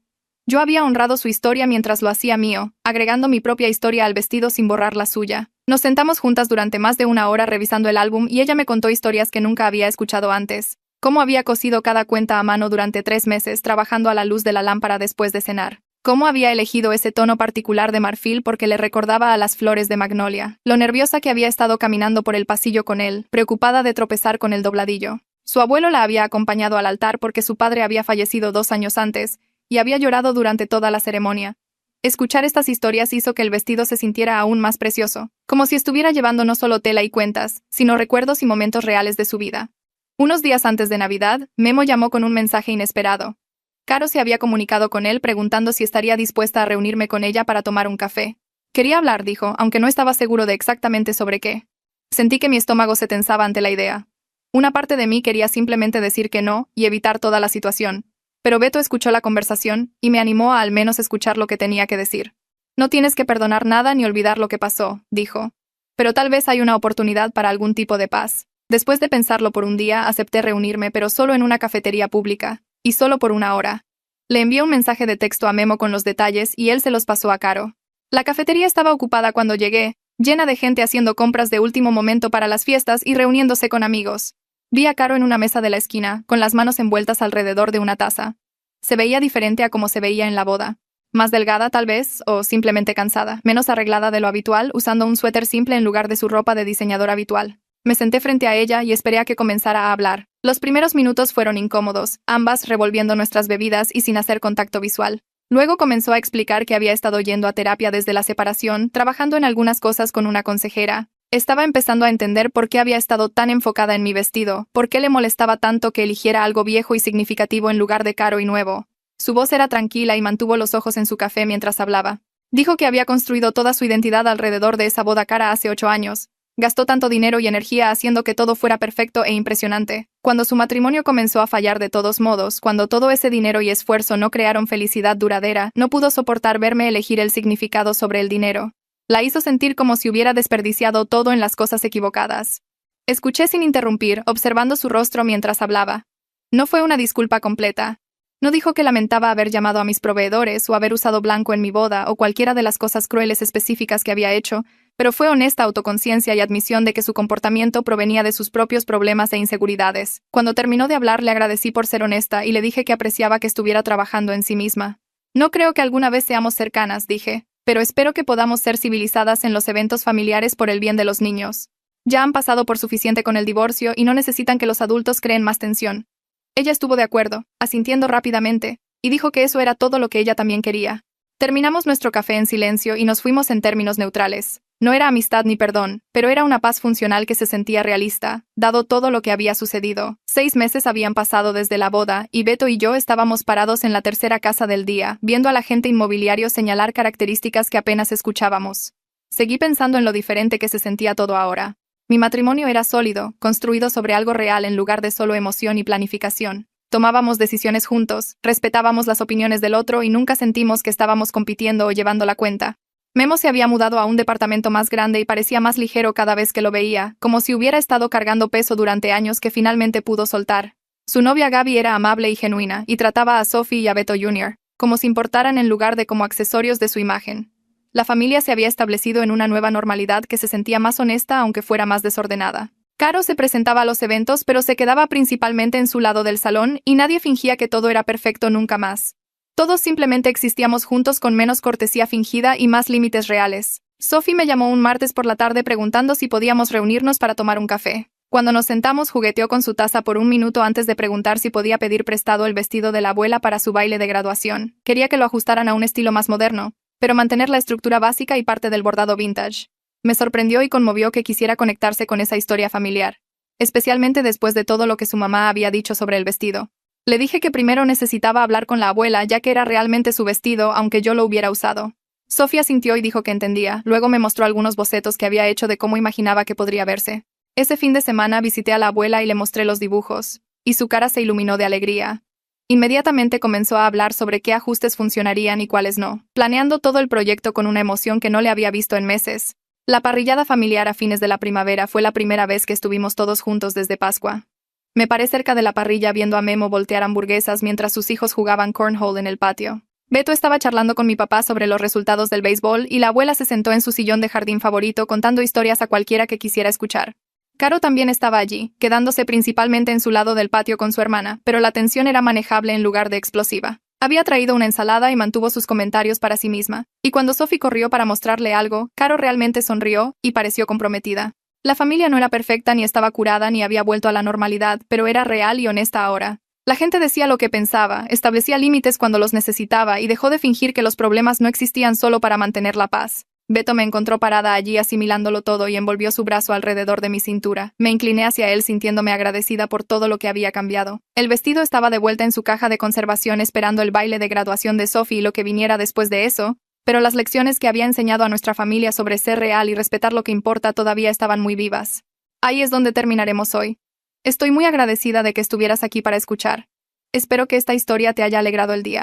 Yo había honrado su historia mientras lo hacía mío, agregando mi propia historia al vestido sin borrar la suya. Nos sentamos juntas durante más de 1 hora revisando el álbum y ella me contó historias que nunca había escuchado antes. Cómo había cosido cada cuenta a mano durante 3 meses trabajando a la luz de la lámpara después de cenar. Cómo había elegido ese tono particular de marfil porque le recordaba a las flores de magnolia. Lo nerviosa que había estado caminando por el pasillo con él, preocupada de tropezar con el dobladillo. Su abuelo la había acompañado al altar porque su padre había fallecido 2 años antes, y había llorado durante toda la ceremonia. Escuchar estas historias hizo que el vestido se sintiera aún más precioso, como si estuviera llevando no solo tela y cuentas, sino recuerdos y momentos reales de su vida. Unos días antes de Navidad, Memo llamó con un mensaje inesperado. Caro se había comunicado con él preguntando si estaría dispuesta a reunirme con ella para tomar un café. Quería hablar, dijo, aunque no estaba seguro de exactamente sobre qué. Sentí que mi estómago se tensaba ante la idea. Una parte de mí quería simplemente decir que no y evitar toda la situación. Pero Beto escuchó la conversación y me animó a al menos escuchar lo que tenía que decir. No tienes que perdonar nada ni olvidar lo que pasó, dijo. Pero tal vez hay una oportunidad para algún tipo de paz. Después de pensarlo por un día, acepté reunirme, pero solo en una cafetería pública, y solo por 1 hora. Le envié un mensaje de texto a Memo con los detalles y él se los pasó a Caro. La cafetería estaba ocupada cuando llegué, llena de gente haciendo compras de último momento para las fiestas y reuniéndose con amigos. Vi a Caro en una mesa de la esquina, con las manos envueltas alrededor de una taza. Se veía diferente a como se veía en la boda. Más delgada, tal vez, o simplemente cansada, menos arreglada de lo habitual, usando un suéter simple en lugar de su ropa de diseñador habitual. Me senté frente a ella y esperé a que comenzara a hablar. Los primeros minutos fueron incómodos, ambas revolviendo nuestras bebidas y sin hacer contacto visual. Luego comenzó a explicar que había estado yendo a terapia desde la separación, trabajando en algunas cosas con una consejera. Estaba empezando a entender por qué había estado tan enfocada en mi vestido, por qué le molestaba tanto que eligiera algo viejo y significativo en lugar de caro y nuevo. Su voz era tranquila y mantuvo los ojos en su café mientras hablaba. Dijo que había construido toda su identidad alrededor de esa boda cara hace 8 años. Gastó tanto dinero y energía haciendo que todo fuera perfecto e impresionante. Cuando su matrimonio comenzó a fallar de todos modos, cuando todo ese dinero y esfuerzo no crearon felicidad duradera, no pudo soportar verme elegir el significado sobre el dinero. La hizo sentir como si hubiera desperdiciado todo en las cosas equivocadas. Escuché sin interrumpir, observando su rostro mientras hablaba. No fue una disculpa completa. No dijo que lamentaba haber llamado a mis proveedores o haber usado blanco en mi boda o cualquiera de las cosas crueles específicas que había hecho, pero fue honesta autoconciencia y admisión de que su comportamiento provenía de sus propios problemas e inseguridades. Cuando terminó de hablar, le agradecí por ser honesta y le dije que apreciaba que estuviera trabajando en sí misma. No creo que alguna vez seamos cercanas, dije, pero espero que podamos ser civilizadas en los eventos familiares por el bien de los niños. Ya han pasado por suficiente con el divorcio y no necesitan que los adultos creen más tensión. Ella estuvo de acuerdo, asintiendo rápidamente, y dijo que eso era todo lo que ella también quería. Terminamos nuestro café en silencio y nos fuimos en términos neutrales. No era amistad ni perdón, pero era una paz funcional que se sentía realista, dado todo lo que había sucedido. 6 meses habían pasado desde la boda, y Beto y yo estábamos parados en la tercera casa del día, viendo al agente inmobiliario señalar características que apenas escuchábamos. Seguí pensando en lo diferente que se sentía todo ahora. Mi matrimonio era sólido, construido sobre algo real en lugar de solo emoción y planificación. Tomábamos decisiones juntos, respetábamos las opiniones del otro y nunca sentimos que estábamos compitiendo o llevando la cuenta. Memo se había mudado a un departamento más grande y parecía más ligero cada vez que lo veía, como si hubiera estado cargando peso durante años que finalmente pudo soltar. Su novia Gaby era amable y genuina, y trataba a Sophie y a Beto Jr. como si importaran en lugar de como accesorios de su imagen. La familia se había establecido en una nueva normalidad que se sentía más honesta aunque fuera más desordenada. Caro se presentaba a los eventos pero se quedaba principalmente en su lado del salón y nadie fingía que todo era perfecto nunca más. Todos simplemente existíamos juntos con menos cortesía fingida y más límites reales. Sophie me llamó un martes por la tarde preguntando si podíamos reunirnos para tomar un café. Cuando nos sentamos jugueteó con su taza por un minuto antes de preguntar si podía pedir prestado el vestido de la abuela para su baile de graduación. Quería que lo ajustaran a un estilo más moderno, pero mantener la estructura básica y parte del bordado vintage. Me sorprendió y conmovió que quisiera conectarse con esa historia familiar, especialmente después de todo lo que su mamá había dicho sobre el vestido. Le dije que primero necesitaba hablar con la abuela ya que era realmente su vestido aunque yo lo hubiera usado. Sofía sintió y dijo que entendía, luego me mostró algunos bocetos que había hecho de cómo imaginaba que podría verse. Ese fin de semana visité a la abuela y le mostré los dibujos, y su cara se iluminó de alegría. Inmediatamente comenzó a hablar sobre qué ajustes funcionarían y cuáles no, planeando todo el proyecto con una emoción que no le había visto en meses. La parrillada familiar a fines de la primavera fue la primera vez que estuvimos todos juntos desde Pascua. Me paré cerca de la parrilla viendo a Memo voltear hamburguesas mientras sus hijos jugaban cornhole en el patio. Beto estaba charlando con mi papá sobre los resultados del béisbol y la abuela se sentó en su sillón de jardín favorito contando historias a cualquiera que quisiera escuchar. Caro también estaba allí, quedándose principalmente en su lado del patio con su hermana, pero la tensión era manejable en lugar de explosiva. Había traído una ensalada y mantuvo sus comentarios para sí misma, y cuando Sophie corrió para mostrarle algo, Caro realmente sonrió y pareció comprometida. La familia no era perfecta ni estaba curada ni había vuelto a la normalidad, pero era real y honesta ahora. La gente decía lo que pensaba, establecía límites cuando los necesitaba y dejó de fingir que los problemas no existían solo para mantener la paz. Beto me encontró parada allí asimilándolo todo y envolvió su brazo alrededor de mi cintura. Me incliné hacia él sintiéndome agradecida por todo lo que había cambiado. El vestido estaba de vuelta en su caja de conservación esperando el baile de graduación de Sophie y lo que viniera después de eso, pero las lecciones que había enseñado a nuestra familia sobre ser real y respetar lo que importa todavía estaban muy vivas. Ahí es donde terminaremos hoy. Estoy muy agradecida de que estuvieras aquí para escuchar. Espero que esta historia te haya alegrado el día.